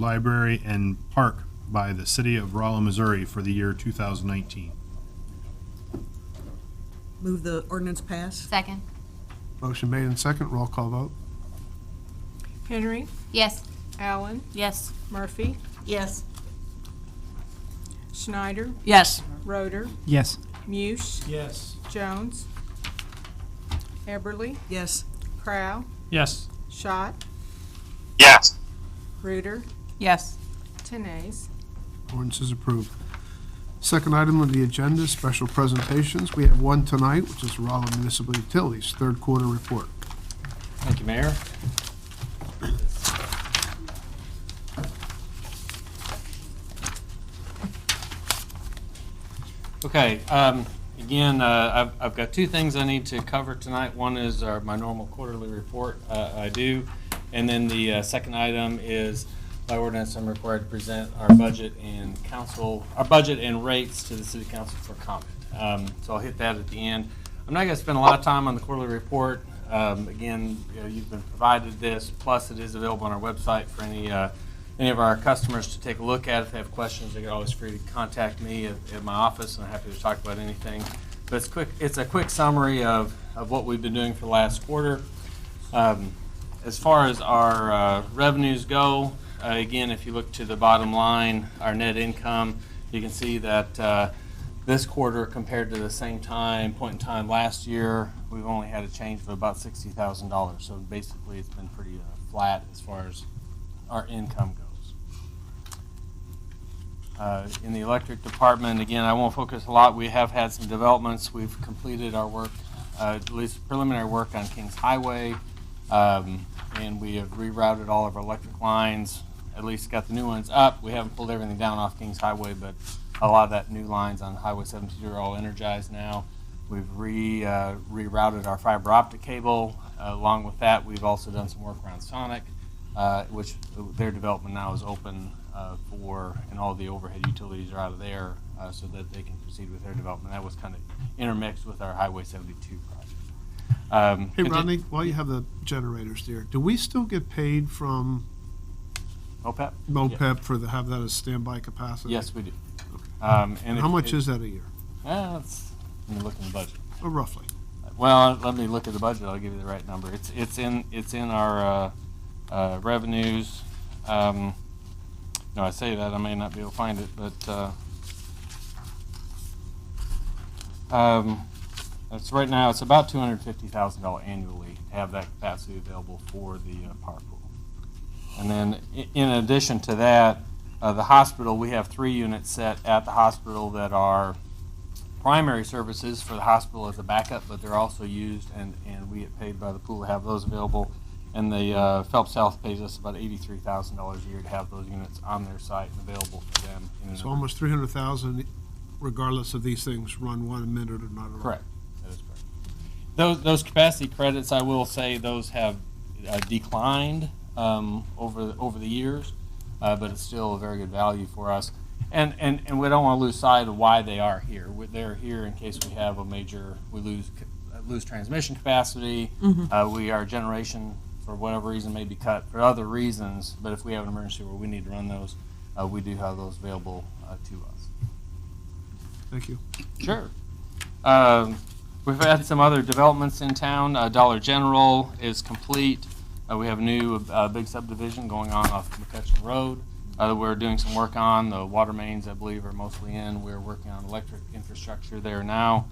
Library and Park by the City of Rolla, Missouri for the year 2019. Move the ordinance pass. Second. Motion made and second. Roll call vote. Henry, Yes. Allen, Yes. Murphy, Yes. Schneider, Yes. Roder, Yes. Muse, Yes. Jones, Eberly, Yes. Crow, Yes. Schott, yes, Reuter, Yes. Tenays. Ordinance is approved. Second item on the agenda, special presentations. We have one tonight, which is Rolla Municipal Utilities, third quarter report. Thank you, Mayor. Okay, again, I've got two things I need to cover tonight. One is my normal quarterly report I do, and then the second item is by ordinance I'm required to present our budget and rates to the city council for comment. So I'll hit that at the end. I'm not going to spend a lot of time on the quarterly report. Again, you've been provided this, plus it is available on our website for any of our customers to take a look at. If they have questions, they're always free to contact me at my office, and I'm happy to talk about anything. But it's a quick summary of what we've been doing for the last quarter. As far as our revenues go, again, if you look to the bottom line, our net income, you can see that this quarter compared to the same point in time last year, we've only had a change of about $60,000. So basically, it's been pretty flat as far as our income goes. In the electric department, again, I won't focus a lot. We have had some developments. We've completed our work, at least preliminary work on Kings Highway, and we have rerouted all of our electric lines, at least got the new ones up. We haven't pulled everything down off Kings Highway, but a lot of that new lines on Highway 72 are all energized now. We've rerouted our fiber optic cable. Along with that, we've also done some work around Sonic, which their development now is open and all the overhead utilities are out of there so that they can proceed with their development. That was kind of intermixed with our Highway 72 project. Hey, Rodney, while you have the generators there, do we still get paid from MOPEP? MOPEP for have that as standby capacity? Yes, we do. And how much is that a year? Let me look in the budget. Oh, roughly. Well, let me look at the budget. I'll give you the right number. It's in our revenues. No, I say that I may not be able to find it, but that's right now. It's about $250,000 annually to have that capacity available for the power pool. And then, in addition to that, the hospital, we have 3 units set at the hospital that are primary services for the hospital as a backup, but they're also used, and we get paid by the pool to have those available. And the Phelps Health pays us about $83,000 a year to have those units on their site and available for them. So almost $300,000, regardless of these things run one minute or not at all. Correct. That is correct. Those capacity credits, I will say, those have declined over the years, but it's still a very good value for us. And we don't want to lose sight of why they are here. They're here in case we have we lose transmission capacity. We our generation, for whatever reason, may be cut for other reasons. But if we have an emergency where we need to run those, we do have those available to us. Thank you. Sure. We've had some other developments in town. Dollar General is complete. We have a new big subdivision going on off McCutcheon Road. We're doing some work on. The water mains, I believe, are mostly in. We're working on electric infrastructure there now.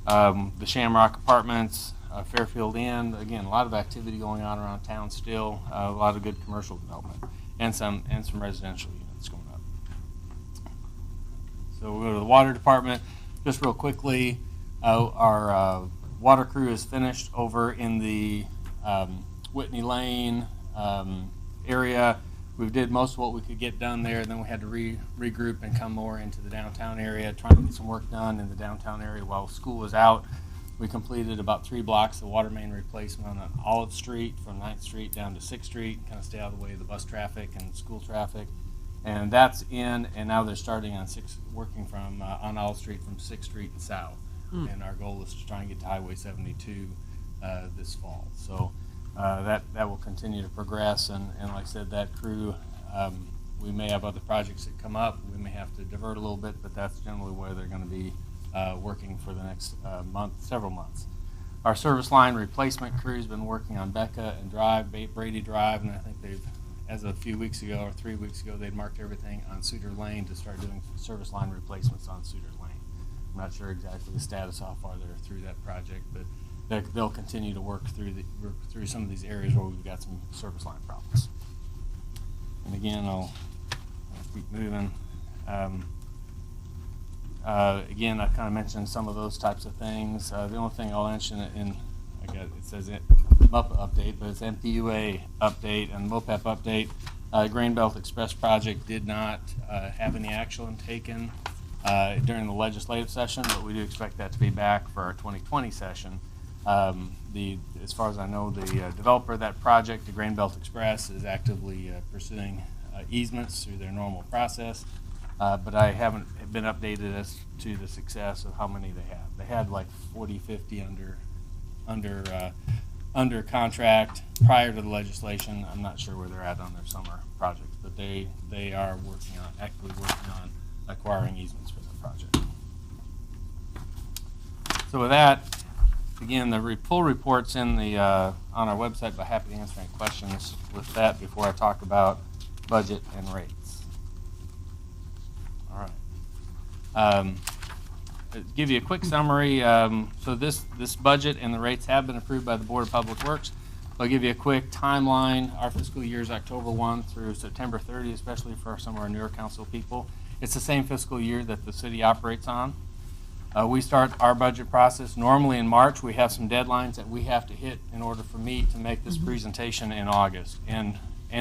The Shamrock Apartments, Fairfield Inn, again, a lot of activity going on around town still. A lot of good commercial development and some residential units going up. So we'll go to the water department. Just real quickly, our water crew is finished over in the Whitney Lane area. We did most of what we could get done there, and then we had to regroup and come more into the downtown area, trying to get some work done in the downtown area while school was out. We completed about 3 blocks of water main replacement on Olive Street from 9th Street down to 6th Street, kind of stay out of the way of the bus traffic and school traffic. And that's in, and now they're starting on working from on Olive Street from 6th Street and south. And our goal is to try and get to Highway 72 this fall. So that will continue to progress, and like I said, that crew we may have other projects that come up. We may have to divert a little bit, but that's generally where they're going to be working for the next several months. Our service line replacement crew's been working on Becca and Brady Drive, and I think they've, as of a few weeks ago or 3 weeks ago, they'd marked everything on Cedar Lane to start doing service line replacements on Cedar Lane. I'm not sure exactly the status, how far they're through that project, but they'll continue to work through some of these areas where we've got some service line problems. And again, I'll keep moving. Again, I kind of mentioned some of those types of things. The only thing I'll mention it says MUP update, but it's MPUA update and MOPEP update. Grain Belt Express project did not have any action taken during the legislative session, but we do expect that to be back for our 2020 session. As far as I know, the developer of that project, the Grain Belt Express, is actively pursuing easements through their normal process, but I haven't been updated as to the success of how many they have. They had like 40, 50 under contract prior to the legislation. I'm not sure where they're at on their summer project, but they are actively working on acquiring easements for that project. So with that, again, the full report's in the on our website, but happy to answer any questions with that before I talk about budget and rates. All right. Give you a quick summary. So this budget and the rates have been approved by the Board of Public Works. I'll give you a quick timeline. Our fiscal year is October 1 through September 30, especially for some of our newer council people. It's the same fiscal year that the city operates on. We start our budget process normally in March. We have some deadlines that we have to hit in order for me to make this presentation in August, and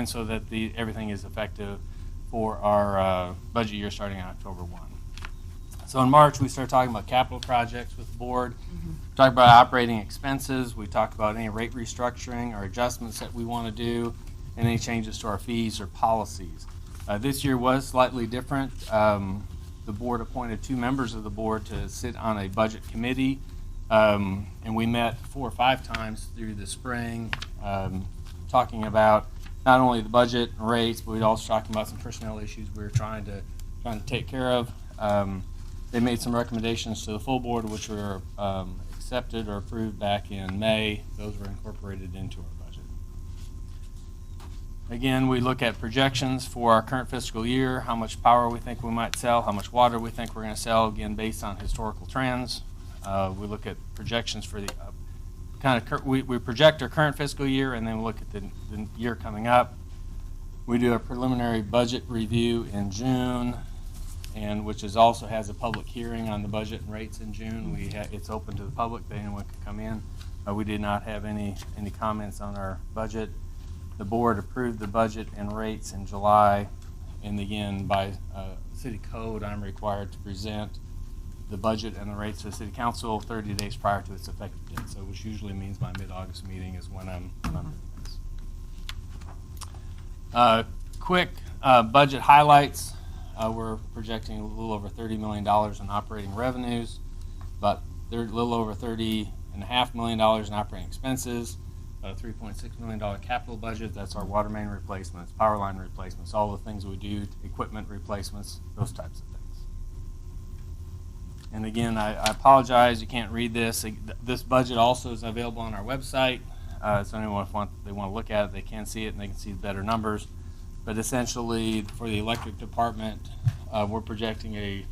so that everything is effective for our budget year starting on October 1. So in March, we start talking about capital projects with the board. Talk about operating expenses. We talk about any rate restructuring or adjustments that we want to do, and any changes to our fees or policies. This year was slightly different. The board appointed 2 members of the board to sit on a budget committee, and we met 4 or 5 times through the spring, talking about not only the budget and rates, but we'd also talking about some personnel issues we were trying to take care of. They made some recommendations to the full board, which were accepted or approved back in May. Those were incorporated into our budget. Again, we look at projections for our current fiscal year, how much power we think we might sell, how much water we think we're going to sell, again, based on historical trends. We look at projections for the we project our current fiscal year, and then we look at the year coming up. We do a preliminary budget review in June, and which also has a public hearing on the budget and rates in June. It's open to the public, that anyone can come in. We did not have any comments on our budget. The board approved the budget and rates in July, and again, by city code, I'm required to present the budget and the rates to the city council 30 days prior to its effective date. So which usually means my mid-August meeting is when I'm doing this. Quick budget highlights. We're projecting a little over $30 million in operating revenues, but a little over $30.5 million in operating expenses, a $3.6 million capital budget. That's our water main replacements, power line replacements, all the things we do, equipment replacements, those types of things. And again, I apologize, you can't read this. This budget also is available on our website. So anyone, if they want to look at it, they can see it and they can see the better numbers. But essentially, for the electric department, we're projecting a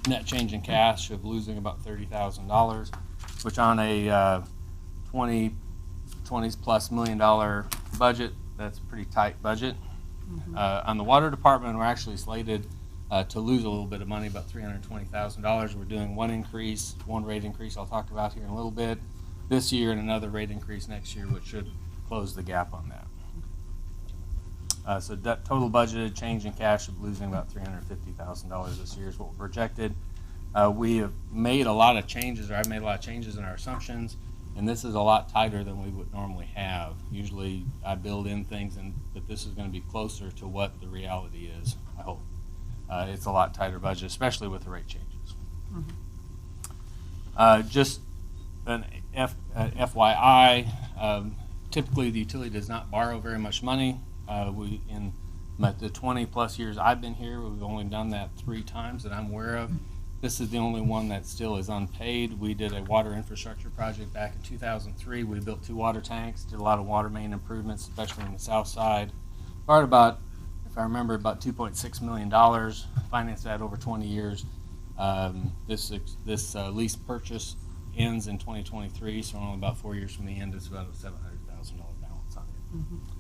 net change in cash of losing about $30,000, which on a $20+ million budget, that's a pretty tight budget. On the water department, we're actually slated to lose a little bit of money, about $320,000. We're doing one rate increase I'll talk about here in a little bit this year, and another rate increase next year, which should close the gap on that. So that total budgeted change in cash of losing about $350,000 this year is what we're projected. We have made a lot of changes, or I've made a lot of changes in our assumptions, and this is a lot tighter than we would normally have. Usually I build in things, but this is going to be closer to what the reality is, I hope. It's a lot tighter budget, especially with the rate changes. Just an FYI, typically the utility does not borrow very much money. In But the 20-plus years I've been here, we've only done that 3 times that I'm aware of. This is the only one that still is unpaid. We did a water infrastructure project back in 2003. We built 2 water tanks, did a lot of water main improvements, especially in the south side. Part about, if I remember, about $2.6 million, financed that over 20 years. This lease purchase ends in 2023, so only about 4 years from the end. It's about a $700,000 balance on it.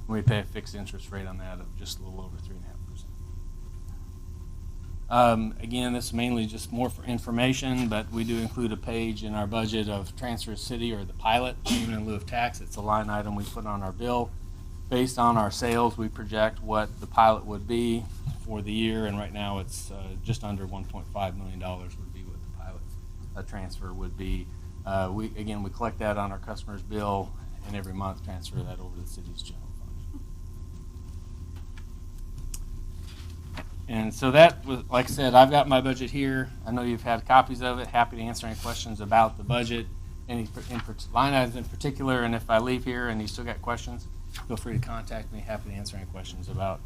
We pay a fixed interest rate on that of just a little over 3.5%. Again, this is mainly just more for information, but we do include a page in our budget of transfer city or the pilot, payment in lieu of tax. It's a line item we put on our bill. Based on our sales, we project what the pilot would be for the year, and right now it's just under $1.5 million would be what the pilot transfer would be. We collect that on our customer's bill, and every month transfer that over to the city's general fund. And so that was, like I said, I've got my budget here. I know you've had copies of it. Happy to answer any questions about the budget, any line items in particular, and if I leave here and you still got questions, feel free to contact me. Happy to answer any questions about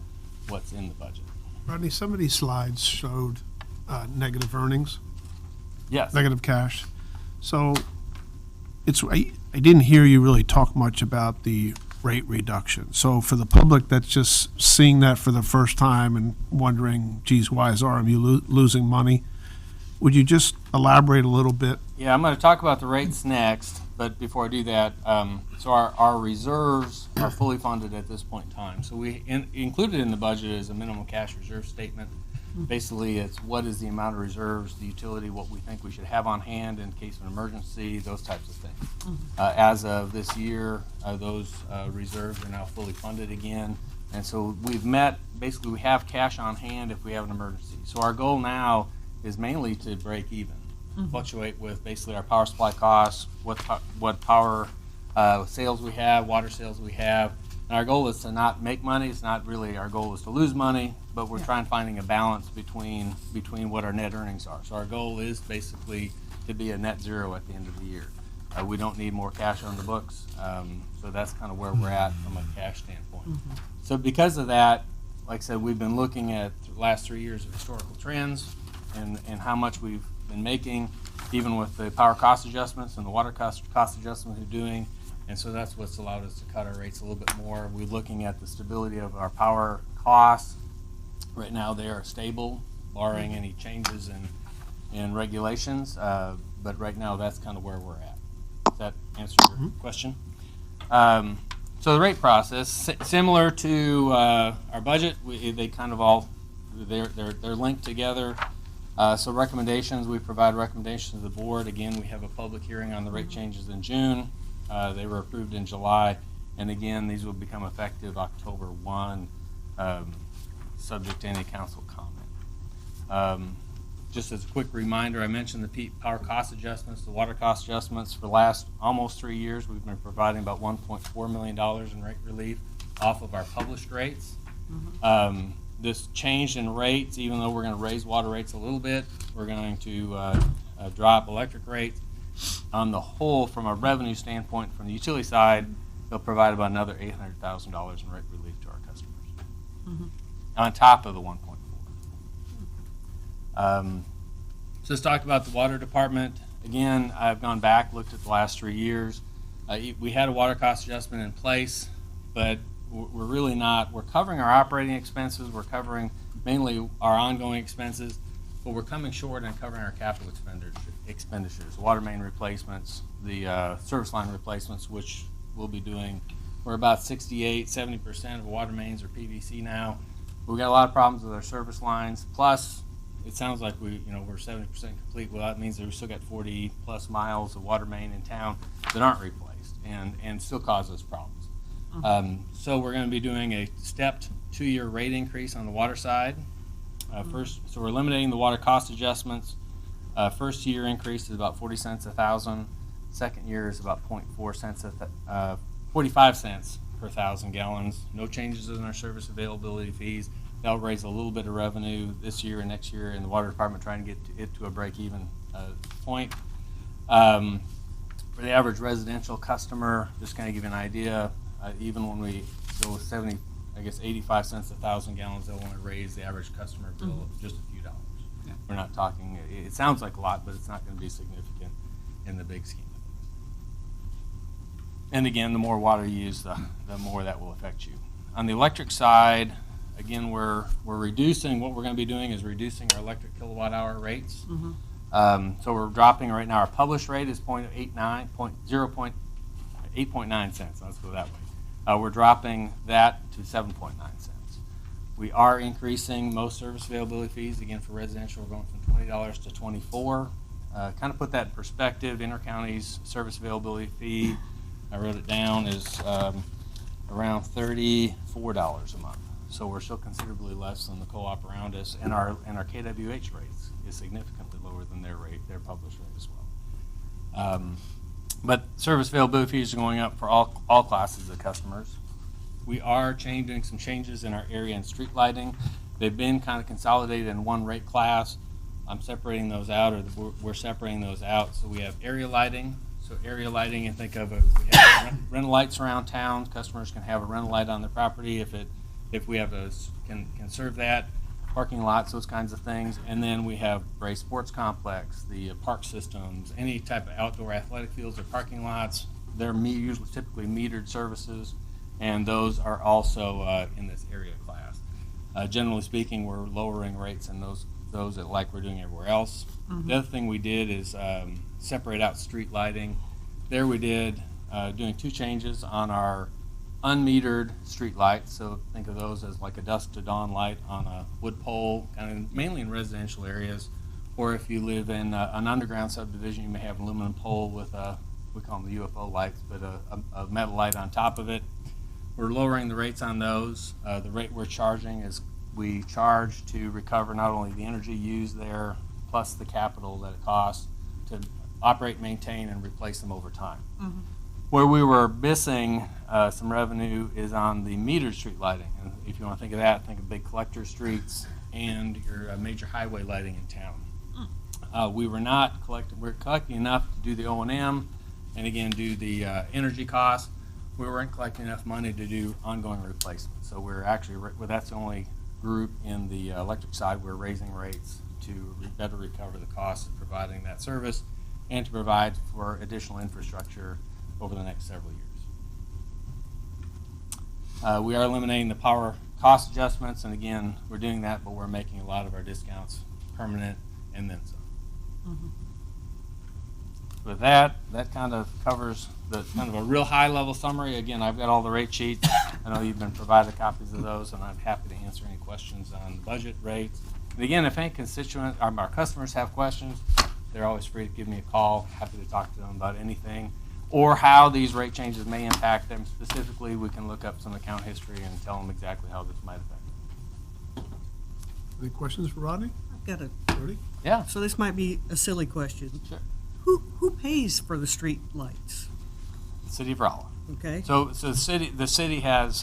what's in the budget. Rodney, some of these slides showed negative earnings, Yes. negative cash. So I didn't hear you really talk much about the rate reduction. So for the public that's just seeing that for the first time and wondering, geez, why is RMU losing money? Would you just elaborate a little bit? Yeah, I'm going to talk about the rates next, but before I do that, so our reserves are fully funded at this point in time. So we included in the budget is a minimum cash reserve statement. Basically, it's what is the amount of reserves, the utility, what we think we should have on hand in case of an emergency, those types of things. As of this year, those reserves are now fully funded again. And so we've met, basically we have cash on hand if we have an emergency. So our goal now is mainly to break even, fluctuate with basically our power supply costs, what power sales we have, water sales we have. And our goal is to not make money. It's not really our goal is to lose money, but we're trying finding a balance between what our net earnings are. So our goal is basically to be a net zero at the end of the year. We don't need more cash on the books, so that's kind of where we're at from a cash standpoint. So because of that, like I said, we've been looking at the last 3 years of historical trends and how much we've been making, even with the power cost adjustments and the water cost adjustments we're doing. And so that's what's allowed us to cut our rates a little bit more. We're looking at the stability of our power costs. Right now they are stable, barring any changes in regulations. But right now that's kind of where we're at. Does that answer your question? So the rate process, similar to our budget, they kind of all, they're linked together. So recommendations, we provide recommendations to the board. Again, we have a public hearing on the rate changes in June. They were approved in July. And again, these will become effective October 1, subject to any council comment. Just as a quick reminder, I mentioned the power cost adjustments, the water cost adjustments. For the last almost 3 years, we've been providing about $1.4 million in rate relief off of our published rates. This change in rates, even though we're going to raise water rates a little bit, we're going to drop electric rates. On the whole, from a revenue standpoint, from the utility side, they'll provide about another $800,000 in rate relief to our customers, on top of the 1.4. So let's talk about the water department. Again, I've gone back, looked at the last 3 years. We had a water cost adjustment in place, but we're really not. We're covering our operating expenses. We're covering mainly our ongoing expenses, but we're coming short on covering our capital expenditures, water main replacements, the service line replacements, which we'll be doing. We're about 70% of water mains are PVC now. We've got a lot of problems with our service lines. Plus, it sounds like we're 70% complete. Well, that means that we still got 40 plus miles of water main in town that aren't replaced and still cause us problems. So we're going to be doing a stepped 2-year rate increase on the water side. So we're eliminating the water cost adjustments. First year increase is about 40 cents a thousand. Second year is about 0.4 cents, 45 cents per 1,000 gallons. No changes in our service availability fees. That'll raise a little bit of revenue this year and next year in the water department, trying to get it to a break-even point. For the average residential customer, just kind of give you an idea, even when we go with I guess, 85 cents a 1,000 gallons, they'll want to raise the average customer bill of just a few dollars. Yeah. We're not talking, it sounds like a lot, but it's not going to be significant in the big scheme of things. And again, the more water you use, the more that will affect you. On the electric side, again, we're reducing, what we're going to be doing is reducing our electric kilowatt hour rates. So we're dropping right now, our published rate is 8.9 cents, let's go that way. We're dropping that to 7.9 cents. We are increasing most service availability fees. Again, for residential, we're going from $20 to $24. Kind of put that in perspective, Intercounty's service availability fee, I wrote it down, is around $34 a month. So we're still considerably less than the co-op around us, and our KWH rates is significantly lower than their rate, their published rate as well. But service availability fees are going up for all classes of customers. We are doing some changes in our area and street lighting. They've been kind of consolidated in one rate class. I'm separating those out, or we're separating those out. So we have area lighting. So area lighting, and think of we have rental lights around town. Customers can have a rental light on their property if we have can serve that. Parking lots, those kinds of things. And then we have Bray Sports Complex, the park systems, any type of outdoor athletic fields or parking lots. They're usually typically metered services, and those are also in this area class. Generally speaking, we're lowering rates in those like we're doing everywhere else. The other thing we did is separate out street lighting. There we did doing two changes on our unmetered streetlights. So think of those as like a dusk to dawn light on a wood pole, kind of mainly in residential areas. Or if you live in an underground subdivision, you may have an aluminum pole with we call them the UFO lights, but a metal light on top of it. We're lowering the rates on those. The rate we're charging is we charge to recover not only the energy used there, plus the capital that it costs to operate, maintain, and replace them over time. Where we were missing some revenue is on the metered street lighting. And if you want to think of that, think of big collector streets and your major highway lighting in town. We're collecting enough to do the O&M and again do the energy costs. We weren't collecting enough money to do ongoing replacement. So we're actually, that's the only group in the electric side, we're raising rates to better recover the cost of providing that service and to provide for additional infrastructure over the next several years. We are eliminating the power cost adjustments, and again, we're doing that, but we're making a lot of our discounts permanent and then some. With that kind of covers the kind of a real high-level summary. Again, I've got all the rate sheets. I know you've been provided copies of those, and I'm happy to answer any questions on the budget rates. And again, if any constituent or our customers have questions, they're always free to give me a call. Happy to talk to them about anything or how these rate changes may impact them specifically. We can look up some account history and tell them exactly how this might affect them. Any questions for Rodney? I've got a, Ready? Yeah, so this might be a silly question. sure. Who pays for the street lights? The City of Rolla. Okay, So the city has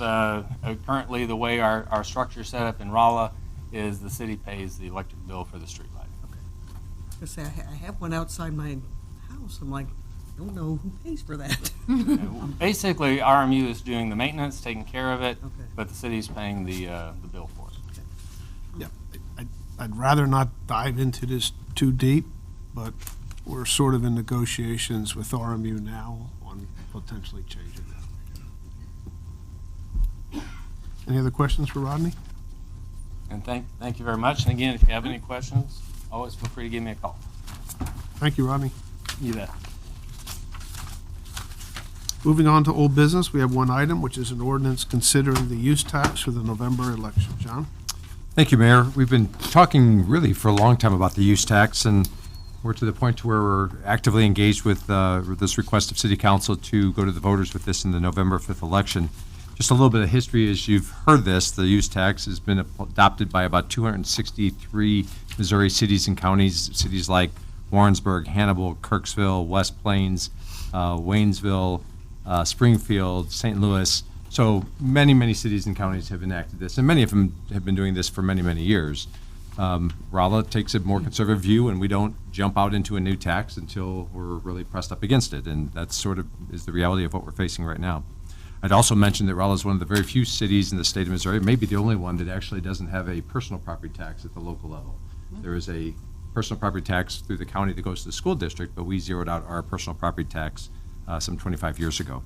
currently the way our structure is set up in Rolla is the city pays the electric bill for the street lighting. because I have one outside my house. I'm like, I don't know who pays for that. Basically, RMU is doing the maintenance, taking care of it, Okay. but the city's paying the bill for it. Yeah. I'd rather not dive into this too deep, but we're sort of in negotiations with RMU now on potentially changing that. Any other questions for Rodney? And thank you very much. And again, if you have any questions, always feel free to give me a call. Thank you, Rodney. You bet. Moving on to old business, we have one item, which is an ordinance considering the use tax for the November election. John? Thank you, Mayor. We've been talking really for a long time about the use tax, and we're to the point to where we're actively engaged with this request of City Council to go to the voters with this in the November 5th election. Just a little bit of history, as you've heard this, the use tax has been adopted by about 263 Missouri cities and counties, cities like Warrensburg, Hannibal, Kirksville, West Plains, Waynesville, Springfield, St. Louis. So many cities and counties have enacted this, and many of them have been doing this for many years. Rolla takes a more conservative view, and we don't jump out into a new tax until we're really pressed up against it, and that sort of is the reality of what we're facing right now. I'd also mention that Rolla is one of the very few cities in the state of Missouri, maybe the only one that actually doesn't have a personal property tax at the local level. There is a personal property tax through the county that goes to the school district, but we zeroed out our personal property tax some 25 years ago.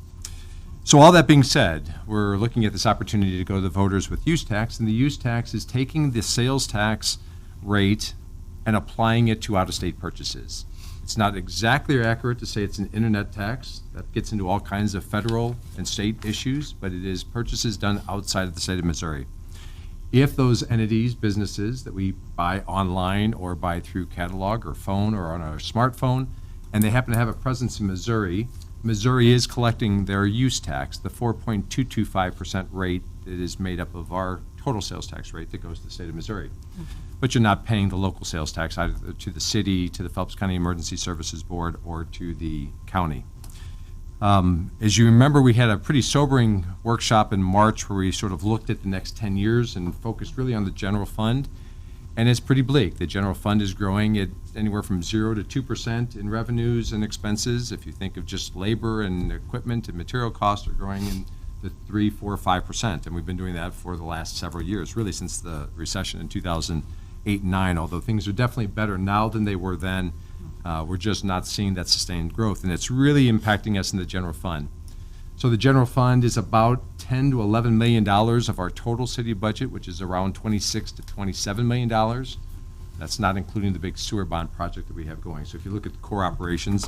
So all that being said, we're looking at this opportunity to go to the voters with use tax, and the use tax is taking the sales tax rate and applying it to out-of-state purchases. It's not exactly accurate to say it's an internet tax. That gets into all kinds of federal and state issues, but it is purchases done outside of the state of Missouri. If those entities, businesses that we buy online or buy through catalog or phone or on our smartphone, and they happen to have a presence in Missouri, Missouri is collecting their use tax, the 4.225% rate that is made up of our total sales tax rate that goes to the state of Missouri. But you're not paying the local sales tax either to the city, to the Phelps County Emergency Services Board, or to the county. As you remember, we had a pretty sobering workshop in March where we sort of looked at the next 10 years and focused really on the general fund. And it's pretty bleak. The general fund is growing at anywhere from 0 to 2% in revenues and expenses. If you think of just labor and equipment and material costs are growing in the 3, 4, 5%. And we've been doing that for the last several years, really since the recession in 2008 and 9. Although things are definitely better now than they were then, we're just not seeing that sustained growth. And it's really impacting us in the general fund. So the general fund is about $10 to $11 million of our total city budget, which is around $26 to $27 million. That's not including the big sewer bond project that we have going. So if you look at the core operations,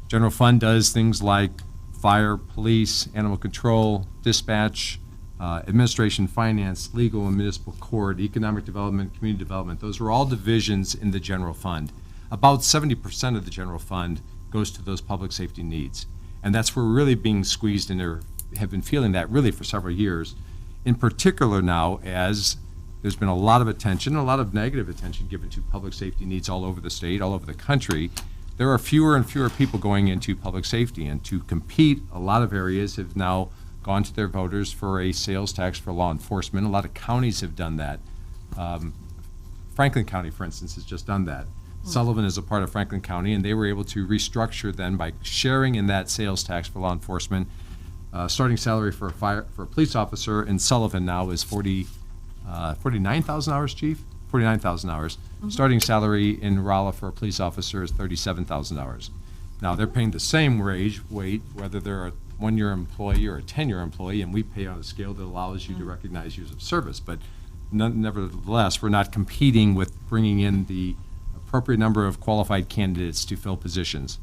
general fund does things like fire, police, animal control, dispatch, administration, finance, legal and municipal court, economic development, community development. Those are all divisions in the general fund. About 70% of the general fund goes to those public safety needs. And that's where we're really being squeezed and have been feeling that really for several years. In particular now, as there's been a lot of attention, a lot of negative attention given to public safety needs all over the state, all over the country, there are fewer and fewer people going into public safety. And to compete, a lot of areas have now gone to their voters for a sales tax for law enforcement. A lot of counties have done that. Franklin County, for instance, has just done that. Sullivan is a part of Franklin County, and they were able to restructure then by sharing in that sales tax for law enforcement. Starting salary for a police officer in Sullivan now is $49,000, Chief? $49,000. Starting salary in Rolla for a police officer is $37,000. Now, they're paying the same wage, whether they're a one-year employee or a 10-year employee, and we pay on a scale that allows you to recognize years of service. But nevertheless, we're not competing with bringing in the appropriate number of qualified candidates to fill positions.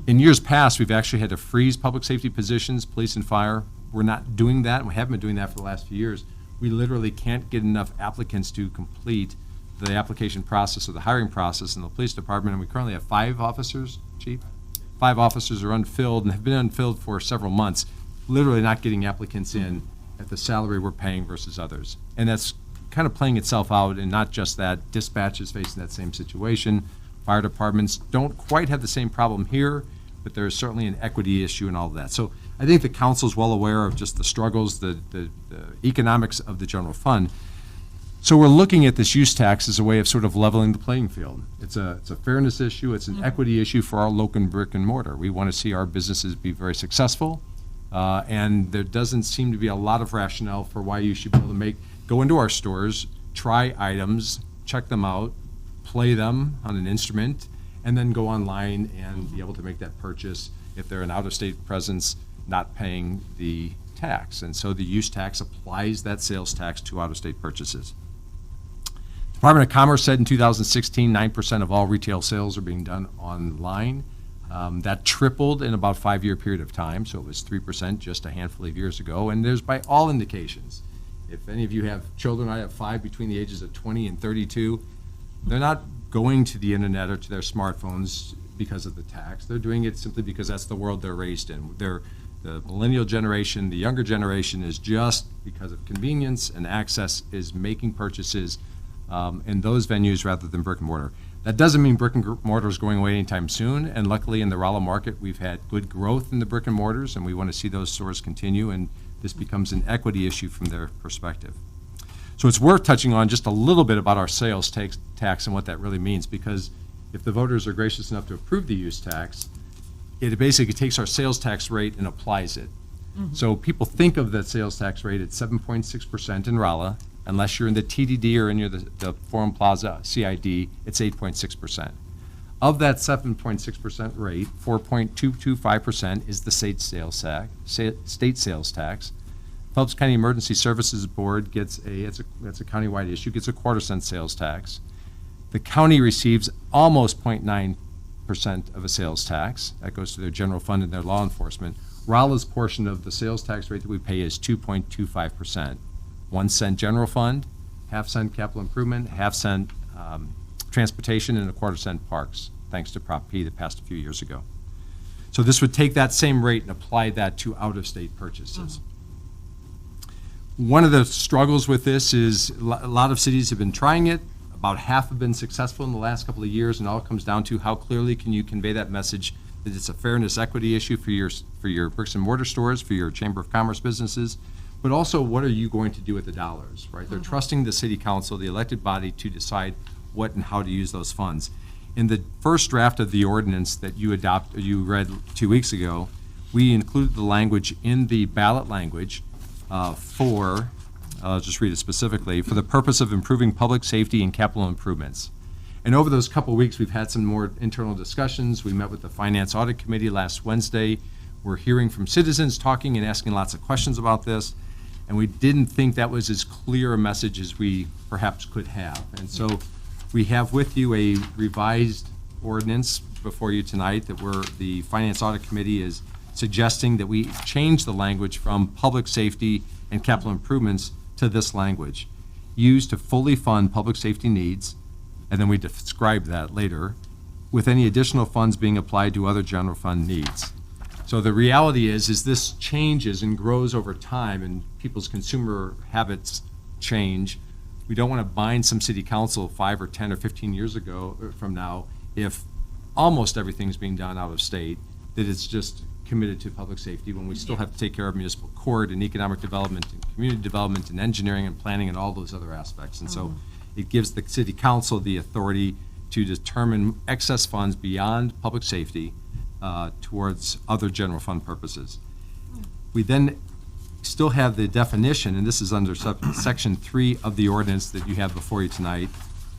In years past, we've actually had to freeze public safety positions, police and fire. We're not doing that, and we haven't been doing that for the last few years. We literally can't get enough applicants to complete the application process or the hiring process in the police department, and we currently have 5 officers, Chief? 5 officers are unfilled and have been unfilled for several months, literally not getting applicants in at the salary we're paying versus others. And that's kind of playing itself out, and not just that, dispatch is facing that same situation. Fire departments don't quite have the same problem here, but there is certainly an equity issue and all of that. So I think the council's well aware of just the struggles, the economics of the general fund. So we're looking at this use tax as a way of sort of leveling the playing field. It's a fairness issue, it's an equity issue for our local brick and mortar. We want to see our businesses be very successful, and there doesn't seem to be a lot of rationale for why you should be able to go into our stores, try items, check them out, play them on an instrument, and then go online and be able to make that purchase if they're an out-of-state presence, not paying the tax. And so the use tax applies that sales tax to out-of-state purchases. Department of Commerce said in 2016, 9% of all retail sales are being done online. That tripled in about a 5-year period of time, so it was 3% just a handful of years ago. And there's, by all indications, if any of you have children, I have 5 between the ages of 20 and 32, they're not going to the internet or to their smartphones because of the tax. They're doing it simply because that's the world they're raised in. The millennial generation, the younger generation, is just because of convenience and access is making purchases in those venues rather than brick and mortar. That doesn't mean brick and mortar is going away anytime soon, and luckily in the Rolla market we've had good growth in the brick and mortars, and we want to see those stores continue, and this becomes an equity issue from their perspective. So it's worth touching on just a little bit about our sales tax and what that really means, because if the voters are gracious enough to approve the use tax, it basically takes our sales tax rate and applies it. So people think of the sales tax rate at 7.6% in Rolla. Unless you're in the TDD or in the Forum Plaza CID, it's 8.6%. Of that 7.6% rate, 4.225% is the state sales tax. Phelps County Emergency Services Board gets that's a countywide issue, gets a quarter-cent sales tax. The county receives almost 0.9% of a sales tax. That goes to their general fund and their law enforcement. Rolla's portion of the sales tax rate that we pay is 2.25%. 1 cent general fund, half cent capital improvement, half cent transportation, and a quarter cent parks, thanks to Prop P that passed a few years ago. So this would take that same rate and apply that to out-of-state purchases. One of the struggles with this is a lot of cities have been trying it. About half have been successful in the last couple of years, and all it comes down to how clearly can you convey that message that it's a fairness equity issue for your bricks and mortar stores, for your Chamber of Commerce businesses, but also what are you going to do with the dollars, right? They're trusting the city council, the elected body, to decide what and how to use those funds. In the first draft of the ordinance that you read 2 weeks ago, we included the language in the ballot language I'll just read it specifically, for the purpose of improving public safety and capital improvements. And over those couple of weeks, we've had some more internal discussions. We met with the Finance Audit Committee last Wednesday. We're hearing from citizens, talking and asking lots of questions about this. And we didn't think that was as clear a message as we perhaps could have. And so we have with you a revised ordinance before you tonight that the Finance Audit Committee is suggesting that we change the language from public safety and capital improvements to this language, used to fully fund public safety needs, and then we describe that later, with any additional funds being applied to other general fund needs. So the reality is this changes and grows over time, and people's consumer habits change. We don't want to bind some city council 5 or 10 or 15 years ago from now if almost everything's being done out of state, that it's just committed to public safety when we still have to take care of municipal court and economic development and community development and engineering and planning and all those other aspects. And so it gives the city council the authority to determine excess funds beyond public safety towards other general fund purposes. We then still have the definition, and this is under section 3 of the ordinance that you have before you tonight,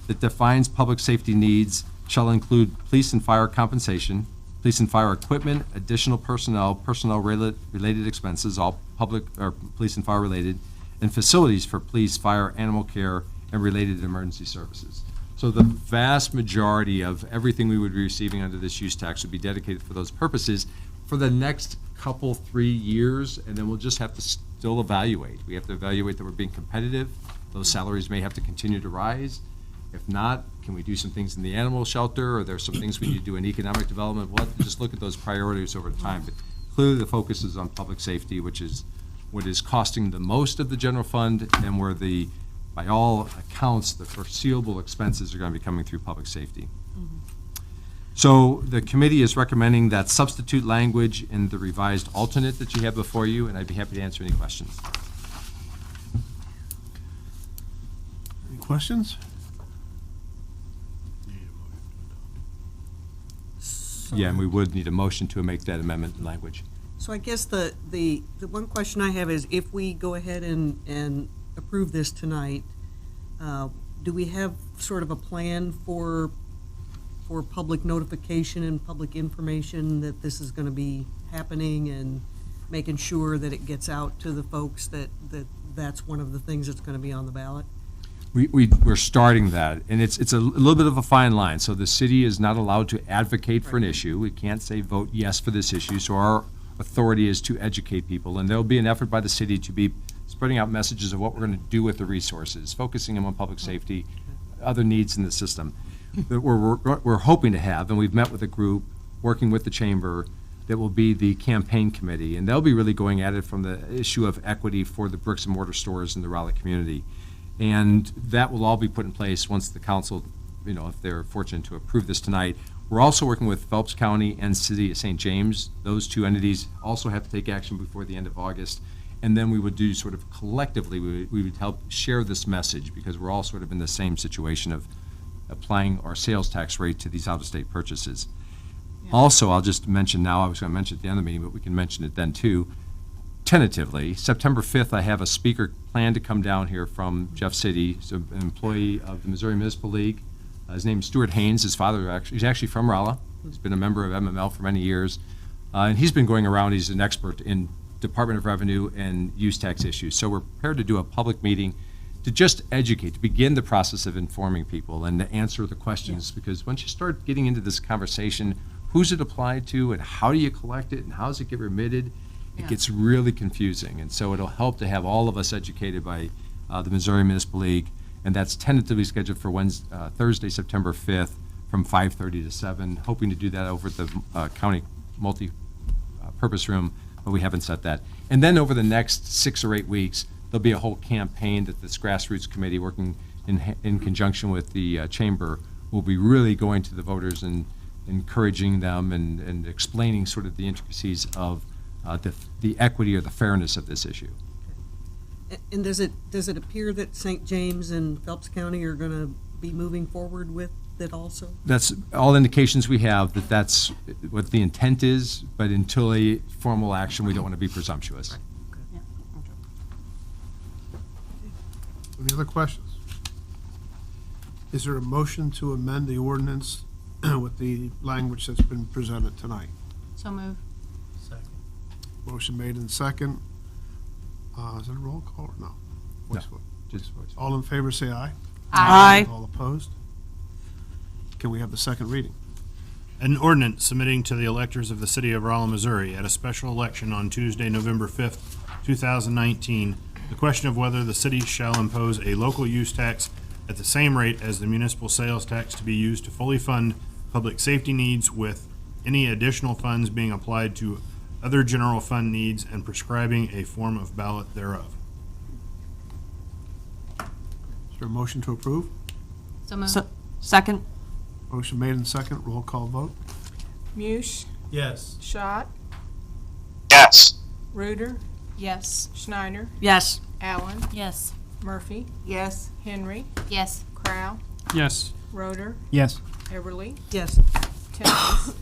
that defines public safety needs shall include police and fire compensation, police and fire equipment, additional personnel-related expenses, all public or police and fire related, and facilities for police, fire, animal care, and related emergency services. So the vast majority of everything we would be receiving under this use tax would be dedicated for those purposes for the next couple, 3 years, and then we'll just have to still evaluate. We have to evaluate that we're being competitive. Those salaries may have to continue to rise. If not, can we do some things in the animal shelter? Or there's some things we need to do in economic development? We'll have to just look at those priorities over time. But clearly the focus is on public safety, which is what is costing the most of the general fund and where by all accounts, the foreseeable expenses are going to be coming through public safety. So the committee is recommending that substitute language in the revised alternate that you have before you, and I'd be happy to answer any questions. Any questions? Yeah, and we would need a motion to make that amendment in language. So I guess the one question I have is, if we go ahead and approve this tonight, do we have sort of a plan for public notification and public information that this is going to be happening, and making sure that it gets out to the folks that's one of the things that's going to be on the ballot? We're starting that, and it's a little bit of a fine line. So the city is not allowed to advocate for an issue. We can't say vote yes for this issue. So our authority is to educate people, and there'll be an effort by the city to be spreading out messages of what we're going to do with the resources, focusing them on public safety, other needs in the system that we're hoping to have. And we've met with a group working with the chamber that will be the campaign committee, and they'll be really going at it from the issue of equity for the bricks and mortar stores in the Rolla community. And that will all be put in place once the council, if they're fortunate to approve this tonight. We're also working with Phelps County and City of St. James. Those two entities also have to take action before the end of August. And then we would do sort of collectively, we would help share this message, because we're all sort of in the same situation of applying our sales tax rate to these out-of-state purchases. Yeah. Also, I'll just mention now, I was going to mention at the end of the meeting, but we can mention it then too. tentatively, September 5th, I have a speaker planned to come down here from Jeff City, he's an employee of the Missouri Municipal League. His name's Stuart Haynes. His father, he's actually from Rolla. He's been a member of MML for many years. And he's been going around, he's an expert in Department of Revenue and use tax issues. So we're prepared to do a public meeting to just educate, to begin the process of informing people and to answer the questions. Because once you start getting into this conversation, who's it applied to and how do you collect it and how does it get remitted? It gets really confusing. And so it'll help to have all of us educated by the Missouri Municipal League. And that's tentatively scheduled for Thursday, September 5th from 5:30 to 7, hoping to do that over at the county multi-purpose room, but we haven't set that. And then over the next 6 or 8 weeks, there'll be a whole campaign that this grassroots committee, working in conjunction with the chamber, will be really going to the voters and encouraging them and explaining sort of the intricacies of the equity or the fairness of this issue. And does it appear that St. James and Phelps County are going to be moving forward with it also? That's all indications we have that that's what the intent is, but until a formal action, we don't want to be presumptuous. Any other questions? Is there a motion to amend the ordinance with the language that's been presented tonight? So move. Motion made in second. Is it a roll call or no? Voice vote. Just voice. All in favor, say aye. Aye. All opposed? Can we have the second reading? An ordinance submitting to the electors of the city of Rolla, Missouri at a special election on Tuesday, November 5th, 2019, the question of whether the city shall impose a local use tax at the same rate as the municipal sales tax to be used to fully fund public safety needs, with any additional funds being applied to other general fund needs, and prescribing a form of ballot thereof. Is there a motion to approve? So move. Second? Motion made in second. Roll call vote. Mush, Yes. Schott, Yes. Reuter, Yes. Schneider, Yes. Allen, Yes. Murphy, Yes. Henry, Yes. Crow, Yes. Roder, Yes. Everly, Yes. 10 ayes.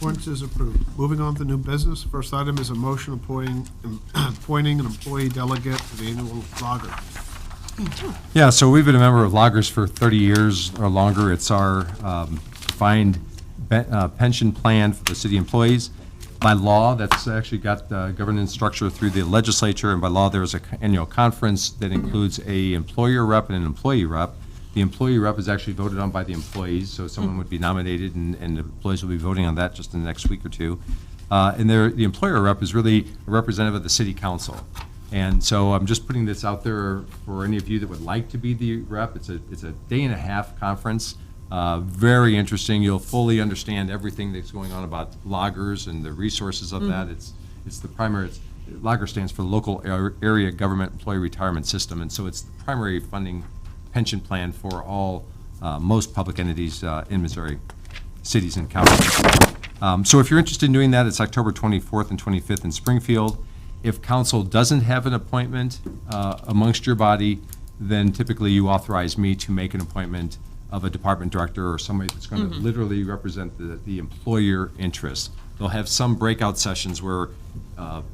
Ordinance is approved. Moving on to new business. First item is a motion appointing an employee delegate to the annual logger. Yeah, so we've been a member of Loggers for 30 years or longer. It's our defined pension plan for the city employees. By law, that's actually got governance structure through the legislature, and by law, there is an annual conference that includes a employer rep and an employee rep. The employee rep is actually voted on by the employees, so someone would be nominated, and the employees will be voting on that just in the next week or two. And the employer rep is really a representative of the city council. And so I'm just putting this out there for any of you that would like to be the rep. It's a day-and-a-half conference. Very interesting. You'll fully understand everything that's going on about loggers and the resources of that. It's the primary. Logger stands for Local Area Government Employee Retirement System, and so it's the primary funding pension plan for all most public entities in Missouri, cities and counties. So if you're interested in doing that, it's October 24th and 25th in Springfield. If council doesn't have an appointment amongst your body, then typically you authorize me to make an appointment of a department director or somebody that's going to literally represent the employer interest. They'll have some breakout sessions where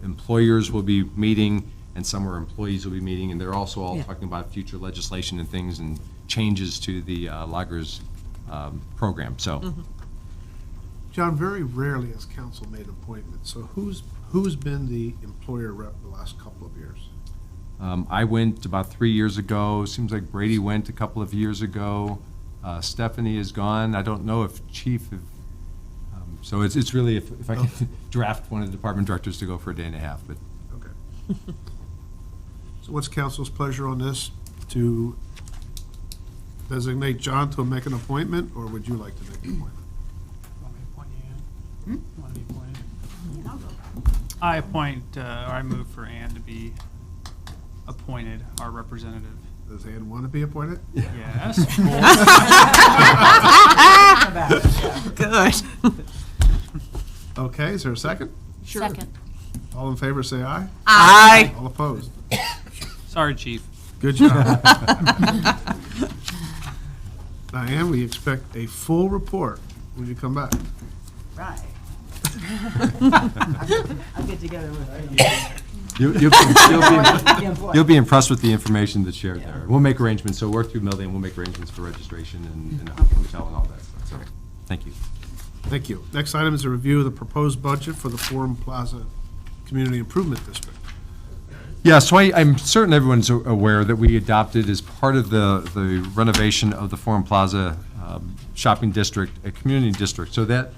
employers will be meeting and some where employees will be meeting, and they're also all talking about future legislation and things and changes to the loggers program. So. John, very rarely has council made appointments. So who's been the employer rep the last couple of years? I went about 3 years ago. Seems like Brady went a couple of years ago. Stephanie is gone. I don't know if Chief, so it's really if I can draft one of the department directors to go for a day and a half, but. Okay. So what's council's pleasure on this? To designate John to make an appointment, or would you like to make an appointment? Want me to appoint you, Ann? Want to be appointed? I appoint, or I move for Ann to be appointed our representative. Does Ann want to be appointed? Yes. Good. Okay, is there a second? Second. All in favor, say aye. Aye. All opposed? Sorry, Chief. Good job. Diane, we expect a full report when you come back. Right. I'll get together with You'll be impressed with the information that's shared there. We'll make arrangements, so work through Millie, and we'll make arrangements for registration and hotel and all that stuff. So, thank you. Thank you. Next item is a review of the proposed budget for the Forum Plaza Community Improvement District. Yeah, so I'm certain everyone's aware that we adopted as part of the renovation of the Forum Plaza shopping district, a community district, so that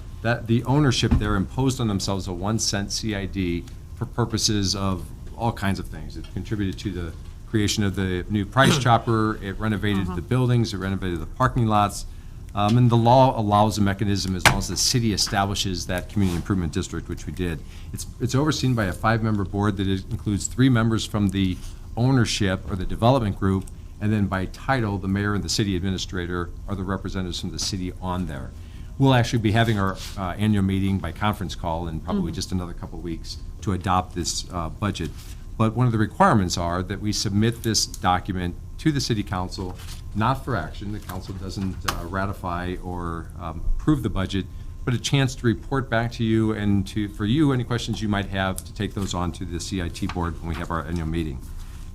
the ownership there imposed on themselves a 1 cent CID for purposes of all kinds of things. It contributed to the creation of the new price chopper, it renovated the buildings, it renovated the parking lots, and the law allows a mechanism as long as the city establishes that community improvement district, which we did. It's overseen by a 5-member board that includes 3 members from the ownership or the development group, and then by title, the mayor and the city administrator are the representatives from the city on there. We'll actually be having our annual meeting by conference call in probably just another couple of weeks to adopt this budget. But one of the requirements are that we submit this document to the city council, not for action. The council doesn't ratify or approve the budget, but a chance to report back to you and for you, any questions you might have, to take those on to the CIT board when we have our annual meeting.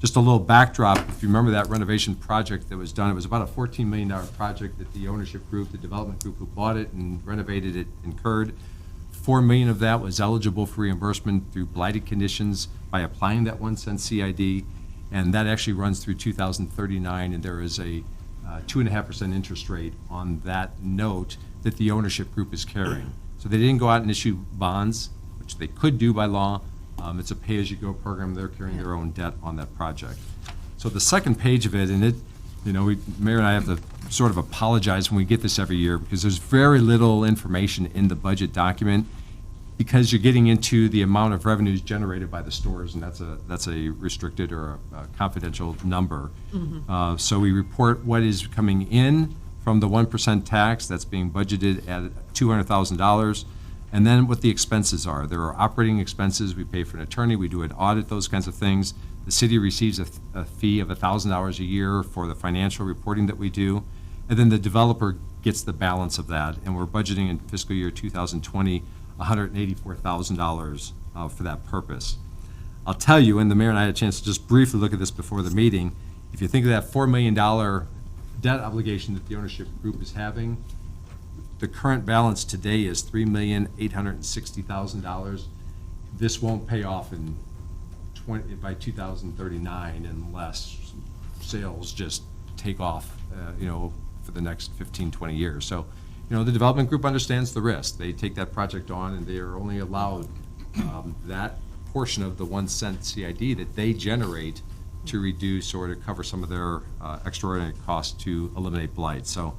Just a little backdrop, if you remember that renovation project that was done, it was about a $14 million project that the ownership group, the development group who bought it and renovated it incurred. $4 million of that was eligible for reimbursement through blighted conditions by applying that 1 cent CID, and that actually runs through 2039, and there is a 2.5% interest rate on that note that the ownership group is carrying. So they didn't go out and issue bonds, which they could do by law. It's a pay-as-you-go program. They're carrying their own debt on that project. So the second page of it, and it, Mayor and I have to sort of apologize when we get this every year because there's very little information in the budget document because you're getting into the amount of revenues generated by the stores, and that's a restricted or a confidential number. So we report what is coming in from the 1% tax that's being budgeted at $200,000. And then what the expenses are. There are operating expenses, we pay for an attorney, we do an audit, those kinds of things. The city receives a fee of $1,000 a year for the financial reporting that we do. And then the developer gets the balance of that. And we're budgeting in fiscal year 2020, $184,000 for that purpose. I'll tell you, and the mayor and I had a chance to just briefly look at this before the meeting, if you think of that $4 million debt obligation that the ownership group is having, the current balance today is $3,860,000. This won't pay off by 2039 unless sales just take off, for the next 15, 20 years. So, the development group understands the risk. They take that project on, and they are only allowed that portion of the 1 cent CID that they generate to reduce or to cover some of their extraordinary costs to eliminate blight. So.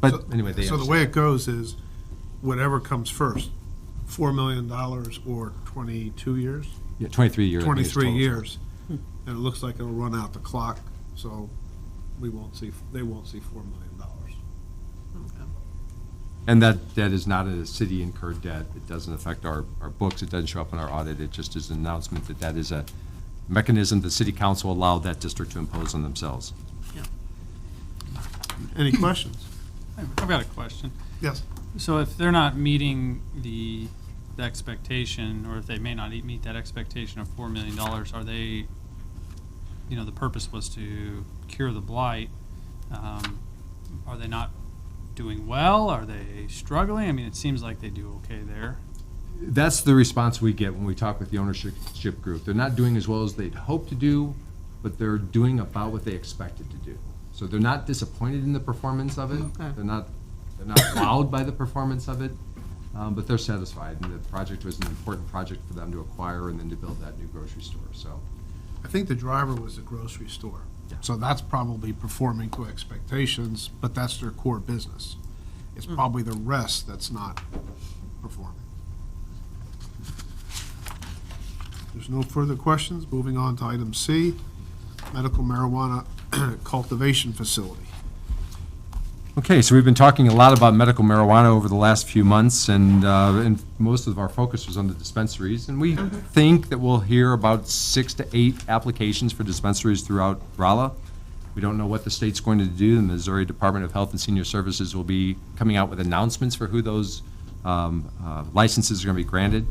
But anyway, So the way it goes is whatever comes first, $4 million or 22 years? Yeah, 23 years. 23 years. And it looks like it'll run out the clock, so they won't see $4 million. And that debt is not a city incurred debt. It doesn't affect our books. It doesn't show up in our audit. It just is an announcement that is a mechanism the city council allowed that district to impose on themselves. Any questions? I've got a question. Yes. So if they're not meeting the expectation, or if they may not meet that expectation of $4 million, are they, the purpose was to cure the blight, are they not doing well? Are they struggling? I mean, it seems like they do okay there. That's the response we get when we talk with the ownership group. They're not doing as well as they'd hoped to do, but they're doing about what they expected to do. So they're not disappointed in the performance of it. Okay. They're not wowed by the performance of it, but they're satisfied. And the project was an important project for them to acquire and then to build that new grocery store. So I think the driver was the grocery store. Yeah. So that's probably performing to expectations, but that's their core business. It's probably the rest that's not performing. There's no further questions. Moving on to item C, medical marijuana cultivation facility. Okay, so we've been talking a lot about medical marijuana over the last few months, and most of our focus was on the dispensaries. And we think that we'll hear about 6 to 8 applications for dispensaries throughout Rolla. We don't know what the state's going to do. The Missouri Department of Health and Senior Services will be coming out with announcements for who those licenses are going to be granted.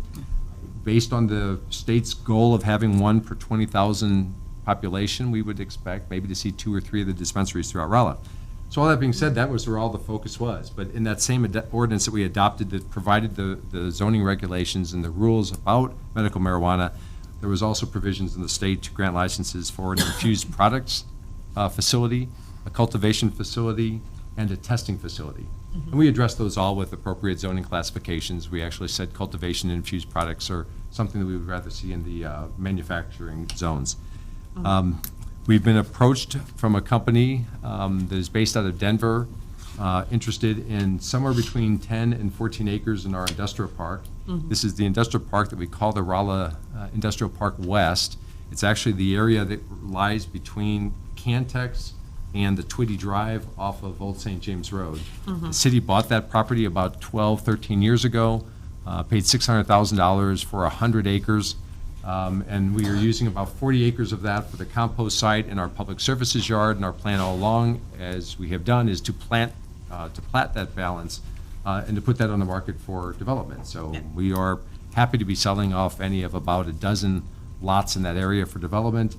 Based on the state's goal of having one per 20,000 population, we would expect maybe to see 2 or 3 of the dispensaries throughout Rolla. So all that being said, that was where all the focus was. But in that same ordinance that we adopted that provided the zoning regulations and the rules about medical marijuana, there was also provisions in the state to grant licenses for an infused products facility, a cultivation facility, and a testing facility. And we addressed those all with appropriate zoning classifications. We actually said cultivation and infused products are something that we would rather see in the manufacturing zones. We've been approached from a company that is based out of Denver, interested in somewhere between 10 and 14 acres in our industrial park. This is the industrial park that we call the Rolla Industrial Park West. It's actually the area that lies between Cantex and the Twitty Drive off of Old St. James Road. The city bought that property about 12, 13 years ago, paid $600,000 for 100 acres. And we are using about 40 acres of that for the compost site in our public services yard, and our plan all along, as we have done, is to plat that balance and to put that on the market for development. So we are happy to be selling off any of about a dozen lots in that area for development,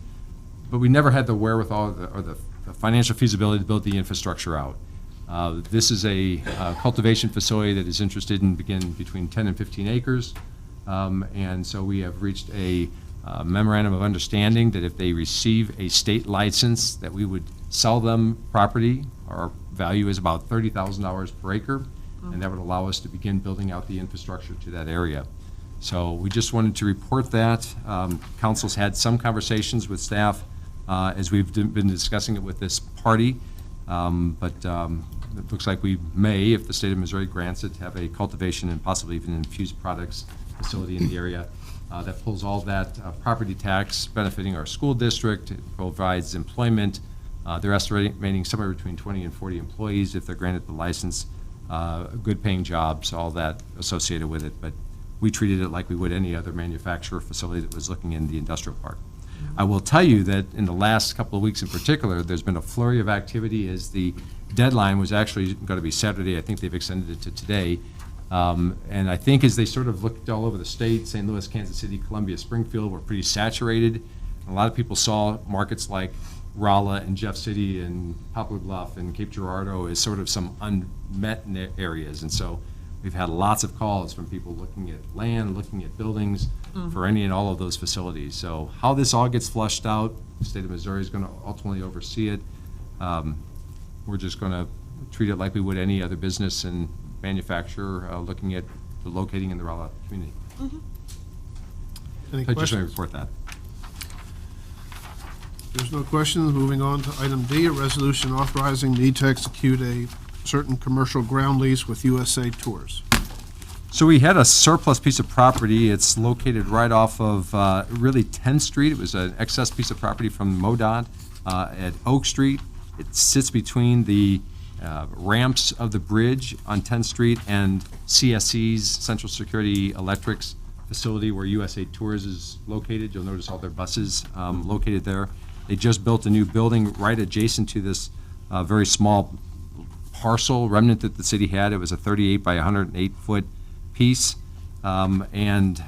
but we never had the wherewithal or the financial feasibility to build the infrastructure out. This is a cultivation facility that is interested in between 10 and 15 acres. And so we have reached a memorandum of understanding that if they receive a state license, that we would sell them property. Our value is about $30,000 per acre, and that would allow us to begin building out the infrastructure to that area. So we just wanted to report that. Council's had some conversations with staff as we've been discussing it with this party, but it looks like we may, if the state of Missouri grants it, have a cultivation and possibly even infused products facility in the area that pulls all that property tax benefiting our school district. It provides employment. They're estimating somewhere between 20 and 40 employees if they're granted the license, good paying jobs, all that associated with it. But we treated it like we would any other manufacturer facility that was looking in the industrial park. I will tell you that in the last couple of weeks in particular, there's been a flurry of activity as the deadline was actually going to be Saturday. I think they've extended it to today. And I think as they sort of looked all over the state, St. Louis, Kansas City, Columbia, Springfield were pretty saturated. And a lot of people saw markets like Rolla and Jeff City and Poplar Bluff and Cape Girardeau as sort of some unmet areas. And so we've had lots of calls from people looking at land, looking at buildings for any and all of those facilities. So how this all gets flushed out, the state of Missouri is going to ultimately oversee it. We're just going to treat it like we would any other business and manufacturer looking at locating in the Rolla community. Any I just want to questions? report that. There's no questions. Moving on to item D, a resolution authorizing me to execute a certain commercial ground lease with USA Tours. So we had a surplus piece of property. It's located right off of really 10th Street. It was an excess piece of property from MoDOT at Oak Street. It sits between the ramps of the bridge on 10th Street and CSE's Central Security Electric's facility where USA Tours is located. You'll notice all their buses located there. They just built a new building right adjacent to this very small parcel remnant that the city had. It was a 38 by 108 foot piece. And